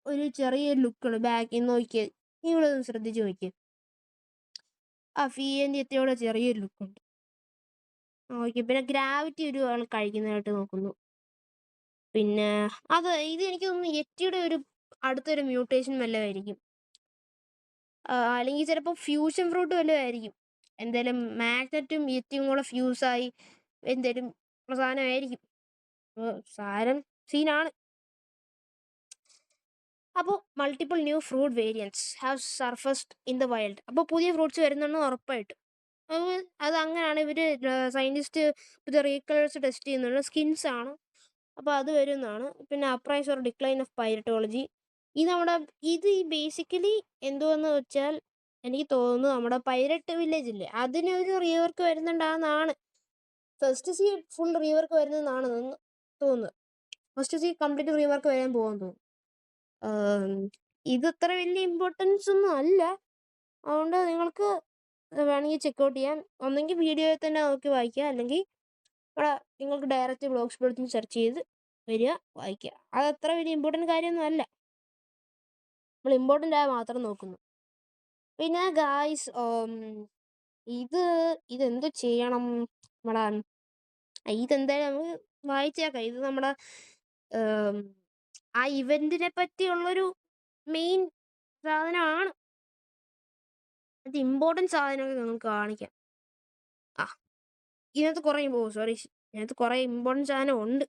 ഒരു ചെറിയൊരു ലുക്കാണ് ബാക്കിൽ നിന്ന് നോക്കിയത്. ഇവിടെ ഒന്ന് ശ്രദ്ധിച്ച് നോക്കിയത്, ആ ഫിയൻഡിയറ്റിയുടെ ചെറിയൊരു ലുക്കുണ്ട്. ഓക്കെ, പിന്നെ ഗ്രാവിറ്റി ഒരു ആൾ കഴിക്കുന്നതായിട്ട് നോക്കുന്നു. പിന്നെ ഇത് എനിക്ക് തോന്നുന്നു യെറ്റിയുടെ ഒരു അടുത്തൊരു മ്യൂട്ടേഷൻ വല്ലതായിരിക്കും, അല്ലെങ്കിൽ ചിലപ്പോൾ ഫ്യൂഷൻ ഫ്രൂട്ട് വല്ലതും ആയിരിക്കും. എന്തായാലും മാഗ്നറ്റും യെറ്റിയും കൂടെ ഫ്യൂസായി എന്തേലും ഉള്ള സാധനമായിരിക്കും. സാധനം സീനാണ്. അപ്പോൾ multiple new fruit variants have surfaced in the wild. അപ്പോൾ പുതിയ ഫ്രൂട്ട്സ് വരുന്നുണ്ടെന്ന് ഉറപ്പായിട്ടും. അത് അങ്ങനെയാണ് ഇവർ സയൻറ്റിസ്റ്റ് പുതിയ റീകളേഴ്സ് ടെസ്റ്റ് ചെയ്യുന്നുണ്ട്. സ്കിൻസ് ആണ്. അപ്പോൾ അത് വരുന്നതാണ്. പിന്നെ അപ്രൈസ് ഓർ ഡിക്ലൈൻ ഓഫ് പൈരറ്റോളജി. ഇത് ഈ ബേസിക്കലി എന്തുവെന്ന് വെച്ചാൽ എനിക്ക് തോന്നുന്നു നമ്മുടെ പൈരറ്റ് വില്ലേജ് ഇല്ലേ, അതിനൊരു റീവർക്ക് വരുന്നുണ്ടാകുന്നതാണ്. ഫസ്റ്റ് സീ ഫുൾ റീവർക്ക് വരുന്നതെന്നാണ് തോന്നുന്നത്. ഫസ്റ്റ് സീ കംപ്ലീറ്റ് റീവർക്ക് വരാൻ പോകാൻ തോന്നുന്നു. ഇത് അത്ര വലിയ ഇമ്പോർട്ടൻസ് ഒന്നും അല്ല. അതുകൊണ്ട് നിങ്ങൾക്ക് വേണമെങ്കിൽ ചെക്കൗട്ട് ചെയ്യാം. ഒന്നെങ്കിൽ വീഡിയോയിൽ തന്നെ നോക്കി വായിക്കുക, അല്ലെങ്കിൽ ഇവിടെ നിങ്ങൾക്ക് ഡയറക്റ്റ് ബ്ലോഗ്സ് ബുള്ളറ്റിൻ സെർച്ച് ചെയ്ത് വരിക, വായിക്കുക. അത് അത്ര വലിയ ഇമ്പോർട്ടൻറ്റ് കാര്യമൊന്നും അല്ല. നമ്മൾ ഇമ്പോർട്ടൻ്റ് ആയ മാത്രം നോക്കുന്നു. പിന്നെ ഗായ്സ് ഇതെന്ത് ചെയ്യണം നമ്മുടെ ഇതെന്തായാലും നമുക്ക് വായിച്ചേക്കാം. ഇത് നമ്മുടെ ആ ഇവന്റിനെ പറ്റിയുള്ളൊരു മെയിൻ സാധനമാണ്. അത് ഇമ്പോർട്ടൻറ്റ് സാധനമൊക്കെ നമുക്ക് കാണിക്കാം. ഇതിനകത്ത് കുറേ ഇമ്പോർട്ടൻറ്റ് സാധനം ഉണ്ട്.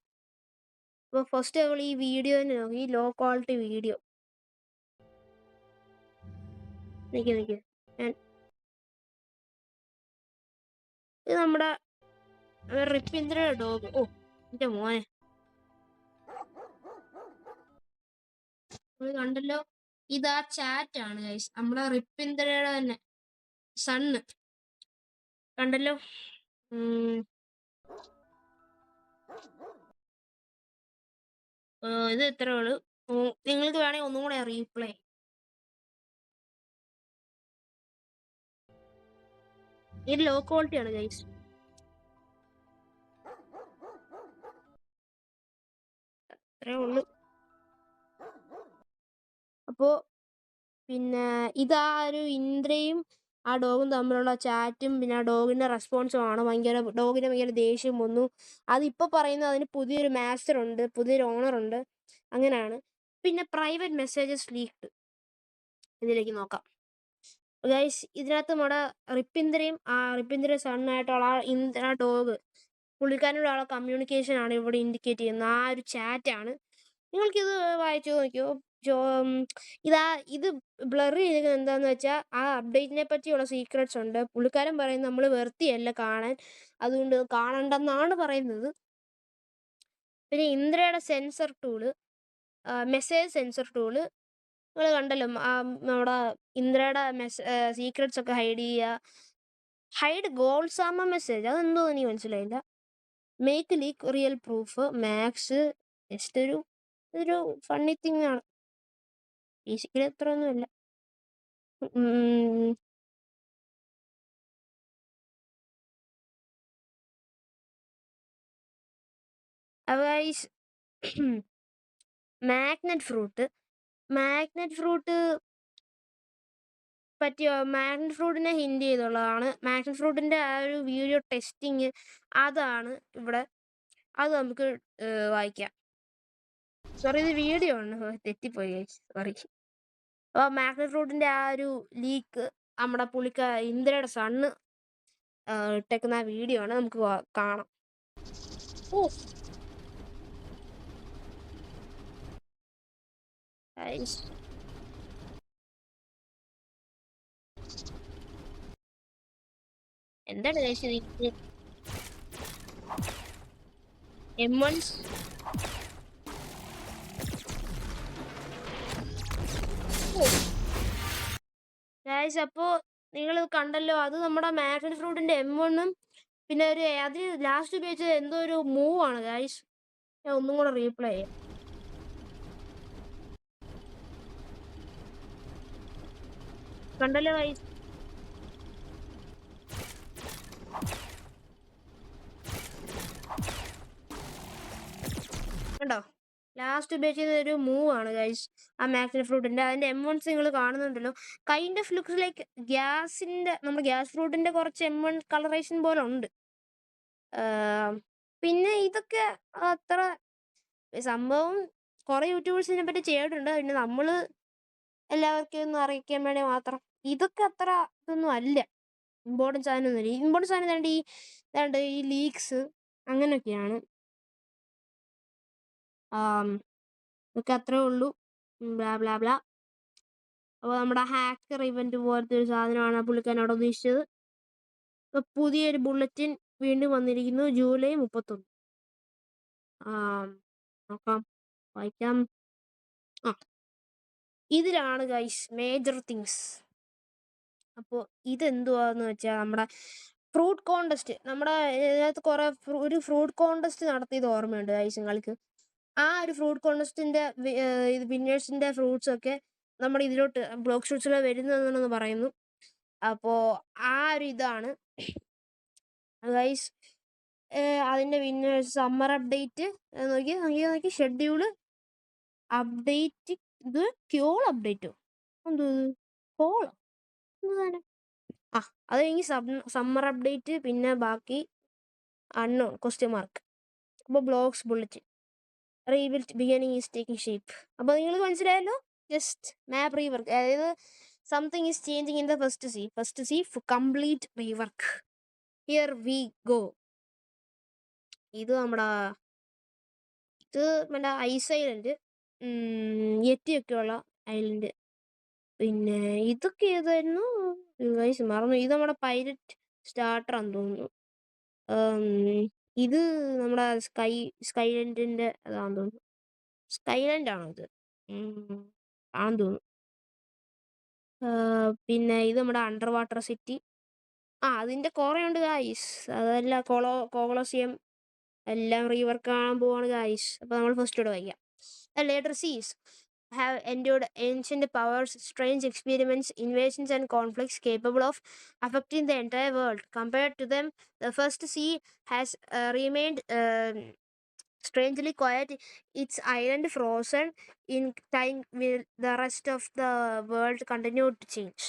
അപ്പോൾ ഫസ്റ്റ് നമ്മൾ ഈ വീഡിയോ ഈ ലോ ക്വാളിറ്റി വീഡിയോ നിൽക്കുക ഇത് നമ്മുടെ റിപ്പിന്ദ്ര ഡോഗ്. ഓ എൻ്റെ മോനെ, കണ്ടല്ലോ, ഇതാ ചാറ്റാണ് ഗൈസ്, നമ്മുടെ റിപ്പിന്ദ്രയുടെ തന്നെ സണ്ണ്. കണ്ടല്ലോ. ഇത് എത്ര ഉള്ളു. നിങ്ങൾക്ക് വേണമെങ്കിൽ ഒന്നും കൂടെ റീപ്ലേ. ഇത് ലോ ക്വാളിറ്റി ആണ് ഗൈസ്. അത്രേ ഉള്ളു. അപ്പോൾ പിന്നെ ഇതാ ഒരു ഇന്ദ്രയും ആ ഡോഗും തമ്മിലുള്ള ചാറ്റും പിന്നെ ആ ഡോഗിൻ്റെ റെസ്പോൺസും ആണ്. ഡോഗിന് ഭയങ്കര ദേഷ്യം വന്നു. അതിപ്പോൾ പറയുന്നത് അതിന് പുതിയൊരു മാസ്റ്റർ ഉണ്ട്, പുതിയൊരു ഓണർ ഉണ്ട്, അങ്ങനെയാണ്. പിന്നെ പ്രൈവറ്റ് മെസ്സേജസ് ലീക്ഡ്. ഇതിലേക്ക് നോക്കാം ഗൈസ്. ഇതിനകത്ത് നമ്മുടെ റിപ്പിന്ദ്ര സണ്ണായിട്ടുള്ള ആ ഡോഗ് പുള്ളിക്കാരനുള്ള ആളെ കമ്മ്യൂണിക്കേഷൻ ആണ് ഇവിടെ ഇൻഡിക്കേറ്റ് ചെയ്യുന്നത്. ആ ഒരു ചാറ്റാണ്. നിങ്ങൾക്കിത് വായിച്ചു നോക്കിയോ. ഇത് ബ്ലർ ചെയ്തിരിക്കുന്നത് എന്താണെന്ന് വെച്ചാൽ ആ അപ്ഡേറ്റിനെ പറ്റിയുള്ള സീക്രട്സ് ഉണ്ട്. പുള്ളിക്കാരൻ പറയുന്നത് നമ്മൾ വെറുതെയല്ല കാണാൻ, അതുകൊണ്ട് കാണണ്ടെന്നാണ് പറയുന്നത്. പിന്നെ ഇന്ദ്രയുടെ censor tool, message censor tool നിങ്ങൾ കണ്ടല്ലോ. നമ്മുടെ ഇന്ദ്രയുടെ സീക്രട്സ് ഒക്കെ ഹൈഡ് ഗോൾസാമ മെസ്സേജ്, അതെന്തോ എനിക്ക് മനസ്സിലായില്ല. Make leak real proof, max just ഒരു ഫണ്ണി തിങ് ആണ്. ബേസിക്കലി അത്ര ഒന്നുമില്ല. മാഗ്നറ്റ് ഫ്രൂട്ട് പറ്റിയോ? മാഗ്നറ്റ് ഫ്രൂട്ടിനെ ഹിന്റ് ചെയ്തുള്ളതാണ്. മാഗ്നറ്റ് ഫ്രൂട്ടിൻ്റെ ആ ഒരു വീഡിയോ ടെസ്റ്റിങ് അതാണ് ഇവിടെ. അത് നമുക്ക് വായിക്കാം. സോറി, ഇത് വീഡിയോ ആണ്, തെറ്റിപ്പോയി, സോറി. അപ്പോൾ മാഗ്നറ്റ് ഫ്രൂട്ടിൻ്റെ ആ ഒരു ലീക്ക് നമ്മുടെ ഇന്ദ്രയുടെ സണ്ണ് ഇട്ടേക്കുന്ന ആ വീഡിയോ ആണ്, നമുക്ക് കാണാം. ഓ എന്താണ് M1 ഗൈസ്. അപ്പോൾ നിങ്ങൾ കണ്ടല്ലോ, അത് നമ്മുടെ മാഗ്നറ്റ് ഫ്രൂട്ടിൻ്റെ M1ഉം പിന്നെ അതിന് ലാസ്റ്റ് ഉപയോഗിച്ചത് എന്തോ ഒരു മൂവ് ആണ് ഗൈസ്. ഞാൻ ഒന്നും കൂടെ റീപ്ലേ ചെയ്യാം. കണ്ടല്ലോ ഗൈസ്, കണ്ടോ? ലാസ്റ്റ് ഉപയോഗിച്ചത് ഒരു മൂവ് ആണ് ഗൈസ്, ആ മാഗ്നറ്റ് ഫ്രൂട്ടിൻ്റെ. അതിൻ്റെ M1s നിങ്ങൾ കാണുന്നുണ്ടല്ലോ. കൈൻഡ് ഓഫ് ലുക്സ് ലൈക്ക് നമ്മുടെ ഗ്യാസ് ഫ്രൂട്ടിൻ്റെ കുറച്ച് M1 കളറേഷൻ പോലെ ഉണ്ട്. പിന്നെ ഇതൊക്കെ അത്ര സംഭവം കുറേ യൂട്യൂബേഴ്സ് ഇതിനെ പറ്റി ചെയ്തിട്ടുണ്ട്. പിന്നെ നമ്മൾ എല്ലാവർക്കും ഒന്ന് അറിയിക്കാൻ വേണ്ടി മാത്രം. ഇതൊക്കെ അത്ര ഇതൊന്നും അല്ല, ഇമ്പോർട്ടൻറ്റ് സാധനമൊന്നുമില്ല. ഇമ്പോർട്ടൻറ്റ് സാധനം ഈ ലീക്സ്, അങ്ങനെയൊക്കെയാണ്. ഇതൊക്കെ അത്രേ ഉള്ളൂ. Blah blah blah. അപ്പോൾ നമ്മുടെ ഹാക്കർ ഇവന്റ് പോലത്തെ ഒരു സാധനമാണ് പുള്ളിക്കാരൻ അവിടെ ഉദ്ദേശിച്ചത്. ഇപ്പോൾ പുതിയൊരു ബുള്ളറ്റിൻ വീണ്ടും വന്നിരിക്കുന്നു ജൂലൈ 31. നോക്കാം, വായിക്കാം. ആ ഇതിലാണ് ഗൈസ് മേജർ തിങ്സ്. അപ്പോൾ ഇതെന്തുവാന്ന് വെച്ചാൽ നമ്മുടെ ഫ്രൂട്ട് കോണ്ടസ്റ്റ്. നമ്മുടെ ഇതിനകത്ത് കുറേ ഒരു ഫ്രൂട്ട് കോണ്ടസ്റ്റ് നടത്തിയത് ഓർമ്മയുണ്ട് ഗൈസ് നിങ്ങൾക്ക്? ആ ഒരു ഫ്രൂട്ട് കോണ്ടസ്റ്റിൻ്റെ ഇത് വിന്നേഴ്സിൻ്റെ ഫ്രൂട്ട്സൊക്കെ നമ്മുടെ ഇതിലോട്ട് ബ്ലോക്ക് ഷൂട്ട്സിൽ വരുന്നതെന്ന് പറയുന്നു. അപ്പോൾ ആ ഒരു ഇതാണ് ഗൈസ് അതിൻ്റെ വിന്നേഴ്സ്. സമ്മർ അപ്ഡേറ്റ് നോക്കി ഷെഡ്യൂള് അപ്ഡേറ്റ്. ഇത് ക്യോൾ അപ്ഡേറ്റോ എന്തോ കോളോ എന്താണ്? അത് കഴിഞ്ഞ് സമ്മർ അപ്ഡേറ്റ്, പിന്നെ ബാക്കി അൺനോൺ ക്വസ്റ്റ്യൻ മാർക്ക്. അപ്പോൾ blocks bullet rebuilt beginning is taking shape. അപ്പോൾ നിങ്ങൾക്ക് മനസ്സിലായല്ലോ, ജസ്റ്റ് മാപ്പ് റീവർക്ക്. അതായത് something is changing in the first C complete rework. Here we go. ഇത് നമ്മുടെ ഐസ് ഐലൻഡ്, യെറ്റിയൊക്കെയുള്ള ഐലൻഡ്. പിന്നെ ഇതൊക്കെ ഏതായിരുന്നു മറന്നു. ഇത് നമ്മുടെ പൈലറ്റ് സ്റ്റാർട്ടറാന്ന് തോന്നുന്നു. ഇത് നമ്മുടെ സ്കൈലൻഡിൻ്റെ അതാന്ന് തോന്നുന്നു. സ്കൈലൻഡ് ആണോ ഇത്? ആണെന്ന് തോന്നുന്നു. പിന്നെ ഇത് നമ്മുടെ അണ്ടർ വാട്ടർ സിറ്റി. അതിൻ്റെ കുറേ ഉണ്ട് ഗായ്സ്. അതെല്ലാം കോളോസിയം എല്ലാം റീവർക്ക് കാണാൻ പോവാണ് ഗായ്സ്. അപ്പോൾ നമ്മൾ ഫസ്റ്റോടെ വായിക്കാം. Later seas have endured ancient powers, strange experiments, invasions and conflicts capable of affecting the entire world. Compared to them, the first sea has remained strangely quiet, its island frozen in time while the rest of the world continued to change.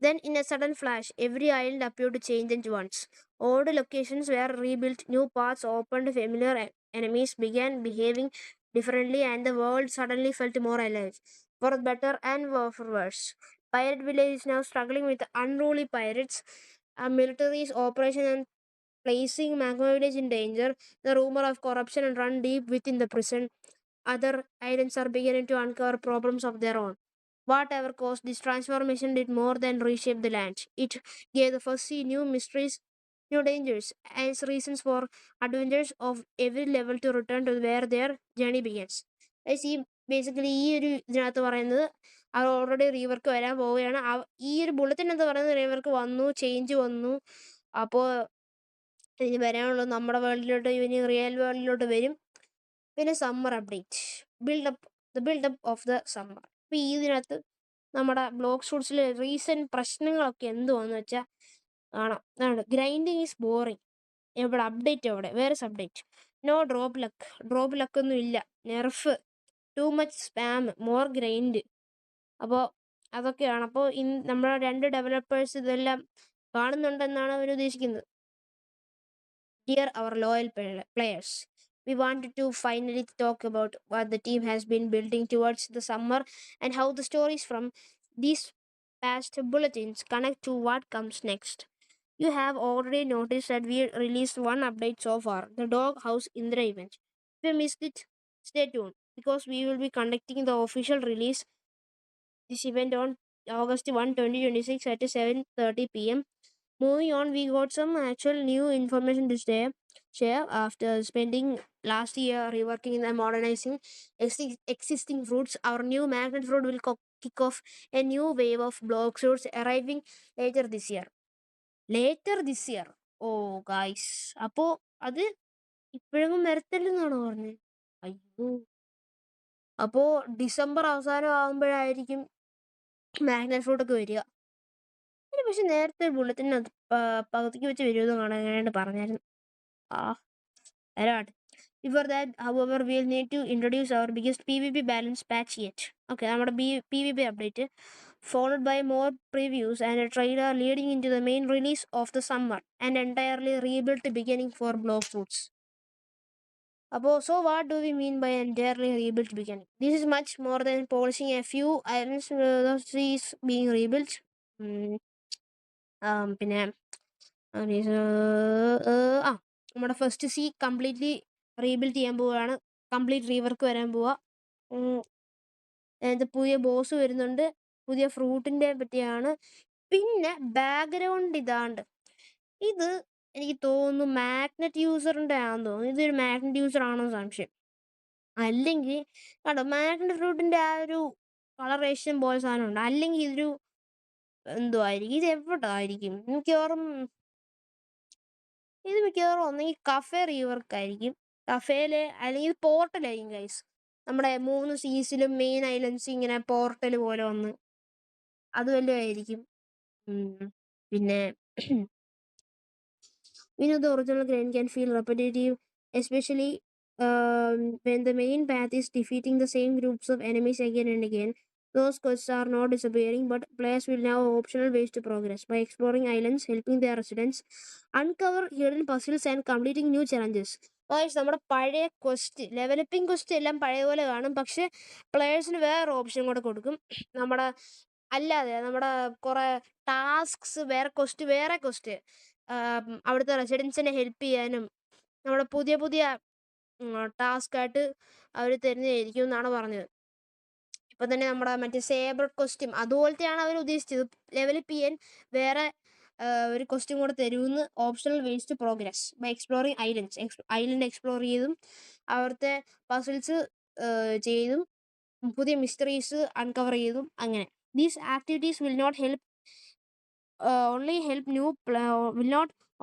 Then, in a sudden flash, every island appeared to change at once. Old locations were rebuilt, new paths opened, familiar enemies began behaving differently, and the world suddenly felt more alive, for better and for worse. Pirate village is now struggling with unruly pirates, a military's operation and placing Magma Village in danger. The rumor of corruption run deep within the prison. Other islands are beginning to uncover problems of their own. Whatever caused this transformation did more than reshape the land. It gave the first sea new mysteries, new dangers, and reasons for adventurers of every level to return to where their journey begins. Basically ഈ ഒരു ഇതിനകത്ത് പറയുന്നത് അവർ already rework വരാൻ പോവുകയാണ്. ഈ ഒരു bulletin എന്ന് പറയുന്നത് റീവർക്ക് വന്നു, ചേഞ്ച് വന്നു. അപ്പോൾ ഇനി വരാനുള്ളത് നമ്മുടെ വേൾഡിലോട്ട്, ഇനി റിയൽ വേൾഡിലോട്ട് വരും. പിന്നെ summer update, buildup of the summer. അപ്പോൾ ഈ ഇതിനകത്ത് നമ്മുടെ ബ്ലോക്ക് ഷൂട്ട്സിലെ റീസെൻറ്റ് പ്രശ്നങ്ങളൊക്കെ എന്തുവാന്ന് വെച്ചാൽ കാണാം. അതാണ് ഗ്രൈൻഡിങ് ഈസ് ബോറിങ്. എവിടെ അപ്ഡേറ്റ്? എവിടെ? വേറെ അപ്ഡേറ്റ്? നോ ഡ്രോപ്പ് ലക്ക് ഒന്നും ഇല്ല. Nerf, too much spam, more grind. അപ്പോൾ അതൊക്കെയാണ്. അപ്പോൾ നമ്മുടെ 2 ഡെവലപ്പേഴ്സ് ഇതെല്ലാം കാണുന്നുണ്ടെന്നാണ് അവർ ഉദ്ദേശിക്കുന്നത്. Dear our loyal players, we wanted to finally talk about what the team has been building towards the summer and how the stories from these past bulletins connect to what comes next. You have already noticed that we released one update so far, the Dog House Indra event. If you missed it, stay tuned, because we will be conducting the official release this event on August 1, 2026 at 7:30 p.m. Moving on, we got some actual new information to share. After spending last year reworking and modernizing existing fruits, our new magnet fruit will kick off a new wave of block fruits arriving later this year. ഓ guys, അപ്പോൾ അത് ഇപ്പോഴെങ്ങും വരത്തില്ലെന്നാണോ പറഞ്ഞത്? അയ്യോ, അപ്പോൾ December അവസാനം ആകുമ്പോഴായിരിക്കും magnet ഫ്രൂട്ടൊക്കെ വരിക. പക്ഷെ നേരത്തെ ബുള്ളറ്റിന് പകുതിക്ക് വെച്ച് വരുമെന്ന് കാണാനായിട്ട് പറഞ്ഞായിരുന്നു. വരാട്ടെ. Before that, however, we'll need to introduce our biggest PvP balance patch yet. Okay, നമ്മുടെ PvP update, followed by more previews and a trailer leading into the main release of the summer, and entirely rebuilt beginning for block fruits. So what do we mean by entirely rebuilt beginning? This is much more than polishing a few islands. The trees being rebuilt. പിന്നെ നമ്മുടെ first see completely rebuild ചെയ്യാൻ പോവുകയാണ്. Complete rework വരാൻ പോവുക. പുതിയ boss വരുന്നുണ്ട്. പുതിയ ഫ്രൂട്ടിന്റെ പറ്റിയാണ്. പിന്നെ ബാക്ക്ഗ്രൗണ്ട് ഇതാണ്ട്. ഇത് എനിക്ക് തോന്നുന്നു മാഗ്നറ്റ് യൂസറിന്റെ ആണെന്ന് തോന്നുന്നു. ഇതൊരു മാഗ്നറ്റ് യൂസർ ആണോ സംശയം. അല്ലെങ്കിൽ കണ്ടോ മാഗ്നറ്റ് ഫ്രൂട്ടിന്റെ ആ ഒരു കളറേഷൻ പോലെ സാധനം ഉണ്ട്. അല്ലെങ്കിൽ ഇതൊരു എന്തോ ആയിരിക്കും. ഇത് എവിടായിരിക്കും? ഇത് മിക്കവാറും ഒന്നെങ്കിൽ കഫേ റീവർക്ക് ആയിരിക്കും. കഫേയില് അല്ലെങ്കിൽ പോർട്ടലായിരിക്കും ഗൈസ്. നമ്മുടെ 3 സീസിലും മെയിൻ ഐലൻഡ്സ് ഇങ്ങനെ പോർട്ടൽ പോലെ വന്ന് അത് വല്ലതും ആയിരിക്കും. പിന്നെ we know the original grind can feel repetitive, especially when the main path is defeating the same groups of enemies again and again. Those quests are not disappearing, but players will now have optional ways to progress by exploring islands, helping their residents, uncover hidden puzzles, and completing new challenges. നമ്മുടെ പഴയ question developing question എല്ലാം പഴയ പോലെ കാണും. പക്ഷെ പ്ലേയേഴ്സിന് വേറെ option കൂടെ കൊടുക്കും. നമ്മുടെ അല്ലാതെ നമ്മുടെ കുറെ ടാസ്ക്സ് വേറെ ക്വസ്റ്റ് അവിടുത്തെ റെസിഡൻസിനെ ഹെൽപ്പ് ചെയ്യാനും നമ്മുടെ പുതിയ പുതിയ ടാസ്ക് ആയിട്ട് അവർ തരുന്നതായിരിക്കും എന്നാണ് പറഞ്ഞത്. ഇപ്പം തന്നെ നമ്മുടെ മറ്റേ സേബർ ക്വസ്റ്റ്യൂം അതുപോലത്തെയാണ് അവർ ഉദ്ദേശിച്ചത്. ഡെവലപ്പ് ചെയ്യാൻ വേറെ ഒരു ക്വസ്റ്റ്യൂം കൂടെ തരുമെന്ന്. Optional ways to progress by exploring island explore ചെയ്തും അവിടുത്തെ പസിൽസ് ചെയ്തും പുതിയ മിസ്റ്ററീസ് അൺകവർ ചെയ്തും അങ്ങനെ. These activities will not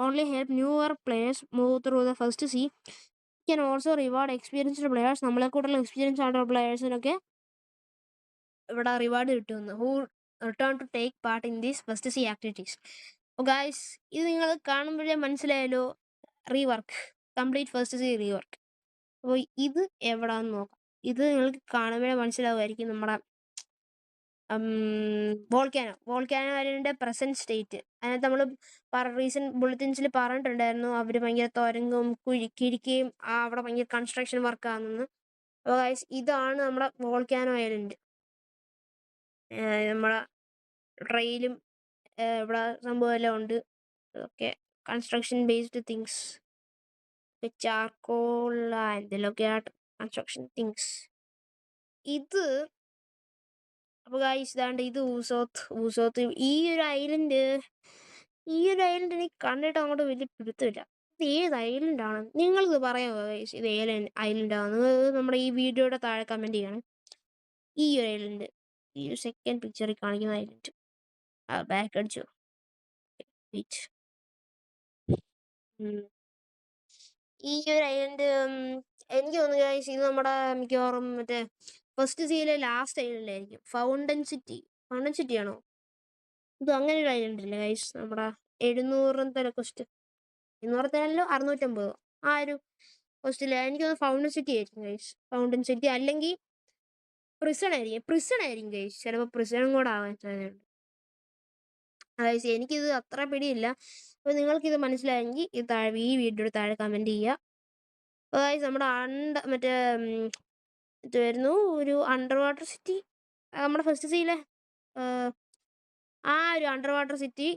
only help newer players move through the first sea, can also reward experienced players. നമ്മളെ കൂടുതൽ എക്സ്പീരിയൻസ് ആയിട്ടുള്ള പ്ലേയേഴ്സിനൊക്കെ ഇവിടെ റിവാർഡ് കിട്ടുമെന്ന്. Who return to take part in these first sea activities. അപ്പോൾ guys ഇത് നിങ്ങൾ കാണുമ്പോഴേ മനസ്സിലായല്ലോ, rework, complete first sea rework. അപ്പോൾ ഇത് എവിടാന്ന് നോക്കാം. ഇത് നിങ്ങൾക്ക് കാണുമ്പോഴേ മനസ്സിലാവുമായിരിക്കും. നമ്മുടെ വോൾക്കാനോ ഐലൻഡിന്റെ പ്രസന്റ് സ്റ്റേറ്റ്. അതിനകത്ത് നമ്മൾ റീസെന്റ് ബുള്ളറ്റിൻസിൽ പറഞ്ഞിട്ടുണ്ടായിരുന്നു അവർ ഭയങ്കര തുരങ്കും കിഴിക്കുകയും അവിടെ ഭയങ്കര കൺസ്ട്രക്ഷൻ വർക്കാണെന്ന്. അപ്പോൾ ഗൈസ് ഇതാണ് നമ്മുടെ വോൾക്കാനോ ഐലൻഡ്. നമ്മളെ ട്രെയിലും ഇവിടെ സംഭവം എല്ലാം ഉണ്ട്. Okay, construction based things, charcoal എന്തെങ്കിലുമൊക്കെ ആയിട്ട് കൺസ്ട്രക്ഷൻ തിങ്സ്. ഇത് അപ്പോൾ ഗൈസ് ഇതാണ്ട് ഇത് ഊസോത്ത്. ഈ ഒരു ഐലൻഡ് എനിക്ക് കണ്ടിട്ട് അങ്ങോട്ട് വലിയ പിടുത്തമില്ല. ഇത് ഏത് ഐലൻഡാണ്? നിങ്ങളിത് പറയാമോ ഗൈസ്? ഇത് ഏത് ഐലൻഡാണ്? നമ്മുടെ ഈ വീഡിയോയുടെ താഴെ കമൻറ്റ് ചെയ്യണം. ഈ ഒരു ഐലൻഡ്, ഈ ഒരു സെക്കൻഡ് പിക്ചറിൽ കാണിക്കുന്ന ഐലൻഡ്. ബാക്ക് അടിച്ചു. ഈ ഒരു ഐലൻഡ് എനിക്ക് തോന്നുന്നു ഗൈസ് ഇത് നമ്മുടെ മിക്കവാറും മറ്റേ ഫസ്റ്റ് സീയിലെ ലാസ്റ്റ് ഐലൻഡിലായിരിക്കും. ഫൗണ്ടൻ സിറ്റി ആണോ ഇത്? അങ്ങനെ ഒരു ഐലൻഡ് ഇല്ലേ ഗൈസ്? നമ്മുടെ 700 ക്വസ്റ്റ് 700 650 ആ ഒരു ക്വസ്റ്റില് എനിക്ക് തോന്നുന്നു ഫൗണ്ടൻ സിറ്റി ആയിരിക്കും ഗൈസ്. ഫൗണ്ടൻ സിറ്റി അല്ലെങ്കിൽ പ്രിസൺ ആയിരിക്കും ഗൈസ്. ചിലപ്പോൾ പ്രിസണും കൂടെ ആവാൻ സാധ്യതയുണ്ട് ഗൈസ്. എനിക്കിത് അത്ര പിടിയില്ല. അപ്പോൾ നിങ്ങൾക്കിത് മനസ്സിലായെങ്കിൽ ഈ വീഡിയോയുടെ താഴെ കമൻറ്റ് ചെയ്യുക. ഗൈസ് നമ്മുടെ മറ്റേ ഇത് വരുന്നു ഒരു അണ്ടർ വാട്ടർ സിറ്റി. നമ്മുടെ ഫസ്റ്റ് സീയിലെ ആ ഒരു under water city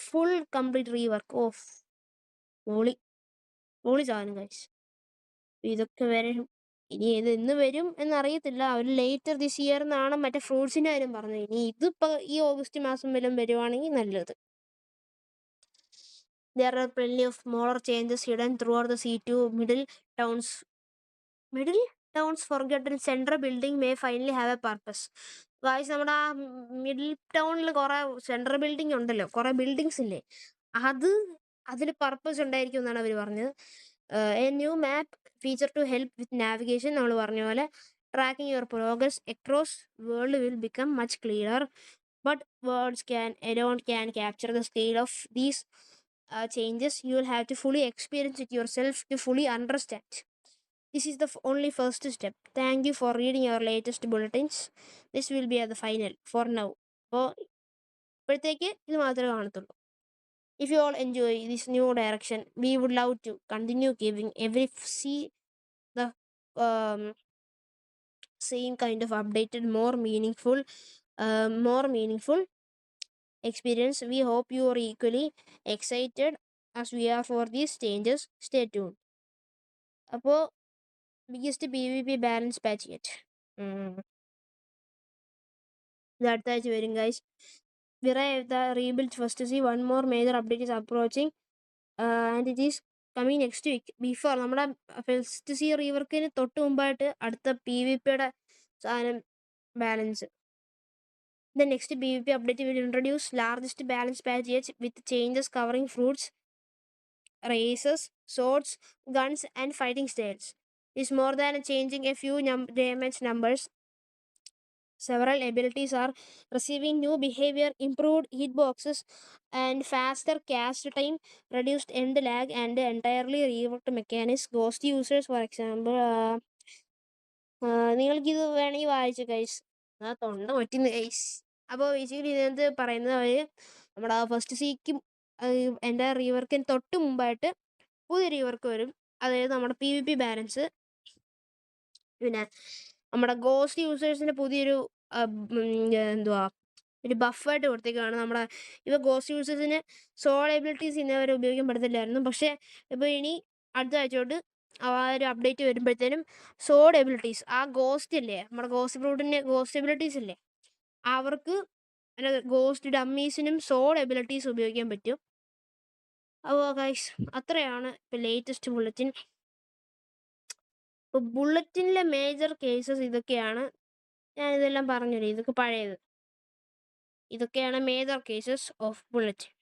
full complete rework. Of പൊളി സാധനം ഗൈസ്. ഇതൊക്കെ വരും. ഇനി ഇത് എന്ന് വരും എന്നറിയത്തില്ല. അവർ ലേറ്റർ ദിസ് ഇയർ എന്നാണ് മറ്റേ ഫ്രൂട്ട്സിൻ്റെ കാര്യം പറഞ്ഞത്. ഇനി ഇതിപ്പോൾ ഈ ഓഗസ്റ്റ് മാസം വല്ലതും വരുവാണെങ്കിൽ നല്ലത്. There are plenty of smaller changes hidden throughout the sea to middle towns. Forgotten central building may finally have a purpose. Guys നമ്മുടെ ആ മിഡിൽ ടൗണിൽ കുറെ സെൻട്രൽ ബിൽഡിംഗ് ഉണ്ടല്ലോ, കുറെ ബിൽഡിങ്സ് ഇല്ലേ, അതിൽ പർപ്പസ് ഉണ്ടായിരിക്കും എന്നാണ് അവർ പറഞ്ഞത്. A new map feature to help with navigation. നമ്മൾ പറഞ്ഞ പോലെ tracking your progress across world will become much clear. But words alone can capture the scale of these changes. You will have to fully experience it yourself to fully understand. This is the only first step. Thank you for reading our latest bulletins. This will be the final for now. അപ്പോൾ ഇപ്പോഴത്തേക്ക് ഇത് മാത്രമേ കാണത്തുള്ളൂ. If you all enjoy this new direction, we would love to continue giving every the same kind of updated, more meaningful experience. We hope you are equally excited as we are for these changes. Stay tuned. അപ്പോൾ biggest PvP balance patch yet. ഇത് അടുത്ത ആഴ്ച വരും guys. the rebuild first to see one more major update is approaching, and it is coming next week. Before നമ്മുടെ first C റീവർക്കിന് തൊട്ട് മുമ്പായിട്ട് അടുത്ത PvPയുടെ സാധനം balance. The next PvP update will introduce largest balance patch yet, with changes covering fruits, races, swords, guns, and fighting styles. It's more than changing a few damage numbers. Several abilities are receiving new behavior, improved hitboxes, and faster cast time, reduced end lag, and entirely reworked mechanics. Ghost users, for example, നിങ്ങൾക്കിത് വേണമെങ്കിൽ വായിച്ചു guys. തൊണ്ട പറ്റുന്നു guys. അപ്പോൾ basically ഇതിനകത്ത് പറയുന്നത് അവർ നമ്മുടെ first സീക്കും എൻ്റെ റീവർക്കിന് തൊട്ട് മുമ്പായിട്ട് പുതിയ റീവർക്ക് വരും. അതായത് നമ്മുടെ PvP ബാലൻസ്, പിന്നെ നമ്മുടെ ഗോസ്റ്റ് യൂസേഴ്സിന് പുതിയൊരു എന്തുവാ ഒരു ബഫായിട്ട് കൊടുത്തേക്കാണ്. നമ്മുടെ ഇപ്പോൾ ഗോസ്റ്റ് യൂസേഴ്സിന് സോൾ എബിലിറ്റീസ് ഇന്നവരെ ഉപയോഗിക്കാൻ പറ്റത്തില്ലായിരുന്നു. പക്ഷേ ഇപ്പോൾ ഇനി അടുത്ത ആഴ്ച തൊട്ട് ആ ഒരു അപ്ഡേറ്റ് വരുമ്പോഴത്തേനും സോഡ് എബിലിറ്റീസ്, ആ ഗോസ്റ്റ് ഇല്ലേ നമ്മുടെ ഗോസ്റ്റ് ഫ്രൂട്ടിൻ്റെ ഗോസ്റ്റ് എബിലിറ്റീസ് ഇല്ലേ, അവർക്ക് ഗോസ്റ്റ് ഡമ്മീസിനും സോഡ് എബിലിറ്റീസ് ഉപയോഗിക്കാൻ പറ്റും. അപ്പോൾ ഗൈസ് അത്രയാണ് ഇപ്പോൾ ലേറ്റസ്റ്റ് ബുള്ളറ്റിൻ. ഇപ്പോൾ ബുള്ളറ്റിനിലെ മേജർ കേസസ് ഇതൊക്കെയാണ്. ഞാനിതെല്ലാം പറഞ്ഞുതരാം. ഇതൊക്കെ പഴയത്. ഇതൊക്കെയാണ് major cases of bulletin.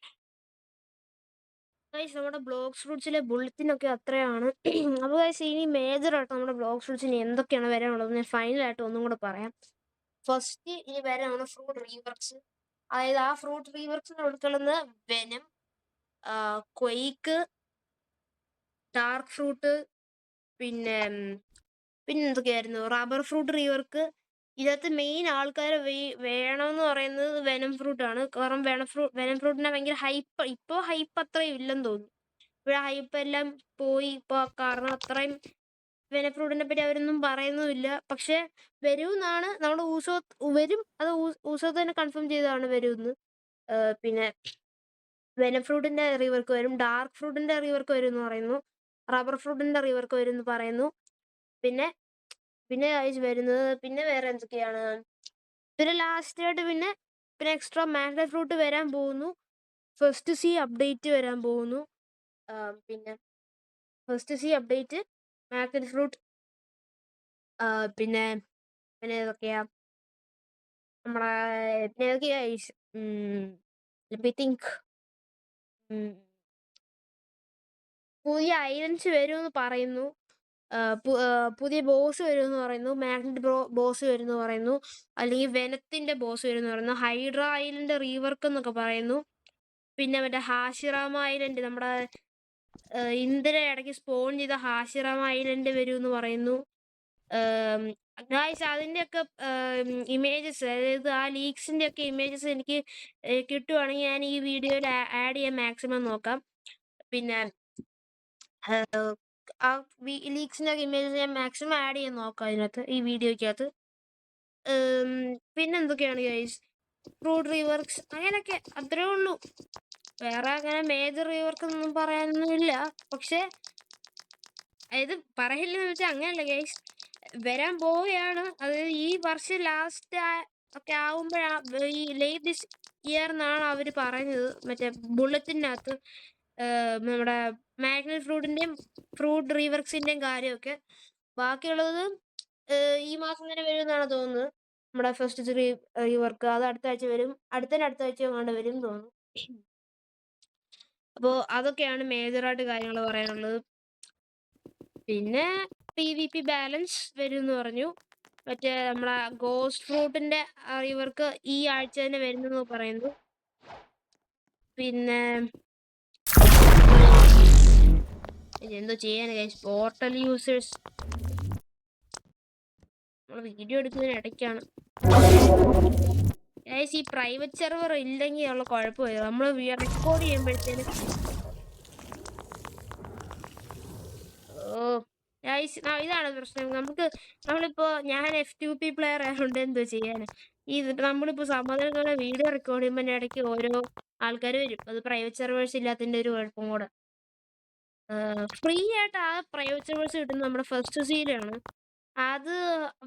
Guys നമ്മുടെ ബ്ലോക്ക് ഫ്രൂട്ട്സിലെ ബുള്ളറ്റിനൊക്കെ അത്രയാണ്. അപ്പോൾ ഗൈസ് ഇനി മേജറായിട്ട് നമ്മുടെ ബ്ലോക്ക് ഫ്രൂട്ട്സിന് എന്തൊക്കെയാണ് വരാനുള്ളത് ഞാൻ ഫൈനലായിട്ട് ഒന്നും കൂടെ പറയാം. ഫസ്റ്റ് ഇനി വരാനാണ് ഫ്രൂട്ട് റീവർക്സ്. അതായത് ആ ഫ്രൂട്ട് റീവർക്സിന് ഉൾക്കൊള്ളുന്ന വെനം, ക്വെയ്ക്ക്, ഡാർക്ക് ഫ്രൂട്ട്, പിന്നെ എന്തൊക്കെയായിരുന്നു, റബ്ബർ ഫ്രൂട്ട് റീവർക്ക്. ഇതിനകത്ത് മെയിൻ ആൾക്കാർ വേണമെന്ന് പറയുന്നത് വെനം ഫ്രൂട്ടാണ്. കാരണം വെനം ഫ്രൂട്ടിനെ ഭയങ്കര ഹൈപ്പ്, ഇപ്പോൾ ഹൈപ്പ് അത്രയും ഇല്ലെന്ന് തോന്നുന്നു. ഇപ്പോൾ ഹൈപ്പ് എല്ലാം പോയി ഇപ്പോൾ, കാരണം അത്രയും വെനം ഫ്രൂട്ടിനെ പറ്റി അവരൊന്നും പറയുന്നുമില്ല. പക്ഷെ വരുമെന്നാണ് നമ്മുടെ വരും. അത് ഊസോത്ത് തന്നെ കൺഫേം ചെയ്തതാണ് വരുമെന്ന്. പിന്നെ വെനം ഫ്രൂട്ടിൻ്റെ റീവർക്ക് വരും, ഡാർക്ക് ഫ്രൂട്ടിൻ്റെ റീവർക്ക് വരും എന്ന് പറയുന്നു, റബ്ബർ ഫ്രൂട്ടിൻ്റെ റീവർക്ക് വരും എന്ന് പറയുന്നു. പിന്നെ വരുന്നത് പിന്നെ വേറെ എന്തൊക്കെയാണ്, പിന്നെ ലാസ്റ്റായിട്ട് പിന്നെ എക്സ്ട്രാ മാഗ്നറ്റ് ഫ്രൂട്ട് വരാൻ പോകുന്നു. ഫസ്റ്റ് സി അപ്ഡേറ്റ് വരാൻ പോകുന്നു. പിന്നെ first C update, magnet fruit, പിന്നെ ഏതൊക്കെയാ നമ്മുടെ ഏതൊക്കെയാ തിങ്ക് പുതിയ ഐലൻഡ്സ് വരുമെന്ന് പറയുന്നു. പുതിയ ബോസ് വരുമെന്ന് പറയുന്നു, മാഗ്നറ്റ് ബോസ് വരുമെന്ന് പറയുന്നു, അല്ലെങ്കിൽ വെനത്തിൻ്റെ ബോസ് വരുമെന്ന് പറയുന്നു, ഹൈഡ്ര ഐലൻഡ് റീവർക്ക് എന്നൊക്കെ പറയുന്നു. പിന്നെ മറ്റേ ഹാഷിറാമ ഐലൻഡ്, നമ്മുടെ ഇന്ദ്ര ഇടയ്ക്ക് സ്പോൺ ചെയ്ത ഹാഷിറാമ ഐലൻഡ് വരുമെന്ന് പറയുന്നു. ഗായ്സ് അതിൻ്റെയൊക്കെ ഇമേജസ്, അതായത് ആ ലീക്സിൻ്റെ ഒക്കെ ഇമേജസ് എനിക്ക് കിട്ടുവാണെങ്കിൽ ഞാൻ ഈ വീഡിയോയിൽ ആഡ് ചെയ്യാൻ മാക്സിമം നോക്കാം. പിന്നെ ആ ലീക്സിൻ്റെ ഇമേജസ് ഞാൻ മാക്സിമം ആഡ് ചെയ്യാൻ നോക്കാം അതിനകത്ത്, ഈ വീഡിയോയ്ക്കകത്ത്. പിന്നെ എന്തൊക്കെയാണ് ഗൈസ്, ഫ്രൂട്ട് റീവർക്സ് അങ്ങനെയൊക്കെ അത്രേ ഉള്ളൂ. വേറെ അങ്ങനെ മേജർ റീവർക്ക് ഒന്നും പറയാനൊന്നുമില്ല. പക്ഷെ അതായത് പറയില്ലെന്ന് വെച്ചാൽ അങ്ങനെയല്ല ഗൈസ്, വരാൻ പോവുകയാണ്. അതായത് ഈ വർഷം ലാസ്റ്റ് ഒക്കെ ആവുമ്പോഴാണ്, ഈ ലേറ്റ് ദിസ് ഇയർ എന്നാണ് അവർ പറഞ്ഞത് മറ്റേ ബുള്ളറ്റിനകത്ത്, നമ്മുടെ മാഗ്നറ്റ് ഫ്രൂട്ടിൻ്റെയും ഫ്രൂട്ട് റീവർക്സിൻ്റെയും കാര്യമൊക്കെ. ബാക്കിയുള്ളത് ഈ മാസം തന്നെ വരുമെന്നാണ് തോന്നുന്നത്. നമ്മുടെ ഫസ്റ്റ് റീവർക്ക് അത് അടുത്ത ആഴ്ച വരും, അടുത്ത ആഴ്ച എങ്ങാണ്ട് വരും തോന്നുന്നു. അപ്പോൾ അതൊക്കെയാണ് മേജറായിട്ട് കാര്യങ്ങൾ പറയാനുള്ളത്. പിന്നെ PvP ബാലൻസ് വരും എന്ന് പറഞ്ഞു. മറ്റേ നമ്മളെ ഗോസ്റ്റ് ഫ്രൂട്ടിൻ്റെ റീവർക്ക് ഈ ആഴ്ച തന്നെ വരുന്നെന്ന് പറയുന്നു. പിന്നെ എന്തോ ചെയ്യാൻ ഗൈസ്, പോർട്ടൽ യൂസേഴ്സ് നമ്മൾ വീഡിയോ എടുക്കുന്നതിന് ഇടയ്ക്കാണ് ഗൈസ്, ഈ പ്രൈവറ്റ് സെർവർ ഇല്ലെങ്കിൽ ഉള്ള കുഴപ്പമില്ല. നമ്മൾ റെക്കോർഡ് ചെയ്യുമ്പോഴത്തേനും ഗൈസ് ഇതാണ് പ്രശ്നം. നമ്മളിപ്പോൾ ഞാൻ F2P പ്ലെയർ ആയതുകൊണ്ട് എന്തോ ചെയ്യാൻ, നമ്മളിപ്പോൾ സമാധാനത്തോടെ വീഡിയോ റെക്കോർഡ് ചെയ്യുമ്പോൾ ഇടയ്ക്ക് ഓരോ ആൾക്കാർ വരും. അത് പ്രൈവറ്റ് സെർവേഴ്സ് ഇല്ലാത്തതിൻ്റെ ഒരു കുഴപ്പം കൂടെ. ഫ്രീ ആയിട്ട് ആ പ്രൈവറ്റ് സെർവേഴ്സ് കിട്ടുന്നത് നമ്മുടെ ഫസ്റ്റ് സീലാണ്. അത്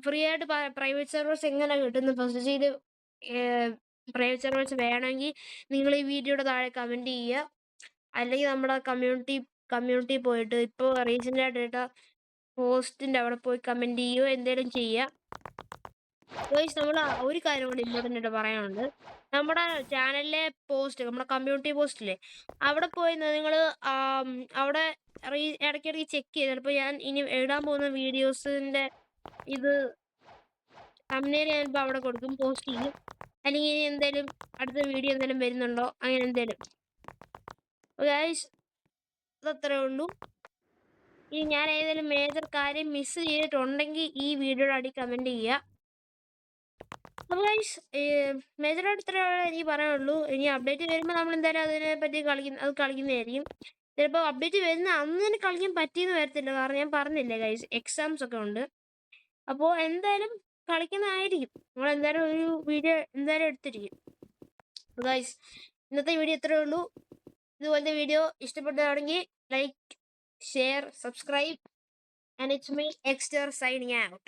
ഫ്രീ ആയിട്ട് പ്രൈവറ്റ് സെർവേഴ്സ് എങ്ങനെ കിട്ടുന്നത്? ഫസ്റ്റ് സീല് പ്രൈവറ്റ് സെർവേഴ്സ് വേണമെങ്കിൽ നിങ്ങൾ ഈ വീഡിയോയുടെ താഴെ കമൻറ്റ് ചെയ്യുക. അല്ലെങ്കിൽ നമ്മുടെ കമ്മ്യൂണിറ്റി പോയിട്ട് ഇപ്പോൾ റീസെൻ്റ് ആയിട്ട് ഇട്ട പോസ്റ്റിൻ്റെ അവിടെ പോയി കമൻറ്റ് ചെയ്യുകയോ എന്തെങ്കിലും ചെയ്യുക. ഗൈസ് നമ്മൾ ഒരു കാര്യം കൂടി ഇമ്പോർട്ടൻ്റ് ആയിട്ട് പറയാനുണ്ട്. നമ്മുടെ ചാനലിലെ പോസ്റ്റ്, നമ്മുടെ കമ്മ്യൂണിറ്റി പോസ്റ്റില്ലേ, അവിടെ പോയി നിങ്ങൾ അവിടെ ഇടയ്ക്കിടയ്ക്ക് ചെക്ക് ചെയ്ത്, ചിലപ്പോൾ ഞാൻ ഇനി ഇടാൻ പോകുന്ന വീഡിയോസിൻ്റെ ഇത് തമ്മിൽ ഞാനിപ്പോൾ അവിടെ കൊടുക്കും, പോസ്റ്റ് ചെയ്യും. അല്ലെങ്കിൽ ഇനി എന്തെങ്കിലും അടുത്ത വീഡിയോ എന്തെങ്കിലും വരുന്നുണ്ടോ അങ്ങനെ എന്തെങ്കിലും. ഗൈസ് അതത്രേ ഉള്ളൂ. ഇനി ഞാൻ ഏതെങ്കിലും മേജർ കാര്യം മിസ് ചെയ്തിട്ടുണ്ടെങ്കിൽ ഈ വീഡിയോയുടെ അടി കമൻറ്റ് ചെയ്യുക. അപ്പോൾ ഗൈസ് മേജറായിട്ട് ഇത്രയുള്ള എനിക്ക് പറയാനുള്ളൂ. ഇനി അപ്ഡേറ്റ് വരുമ്പോൾ നമ്മൾ എന്തായാലും അതിനെപ്പറ്റി കളിക്കുന്നതായിരിക്കും. ചിലപ്പോൾ അപ്ഡേറ്റ് വരുന്ന അന്ന് തന്നെ കളിക്കാൻ പറ്റിയെന്ന് വരത്തില്ല, കാരണം ഞാൻ പറഞ്ഞില്ലേ ഗൈസ് എക്സാംസ് ഒക്കെ ഉണ്ട്. അപ്പോൾ എന്തായാലും കളിക്കുന്നതായിരിക്കും. നമ്മൾ എന്തായാലും ഒരു വീഡിയോ എന്തായാലും എടുത്തിരിക്കും. ഗൈസ് ഇന്നത്തെ വീഡിയോ ഇത്രയേ ഉള്ളൂ. ഇതുപോലത്തെ വീഡിയോ ഇഷ്ടപ്പെട്ടതാണെങ്കിൽ like, share, subscribe, and it's me, Exter, signing out.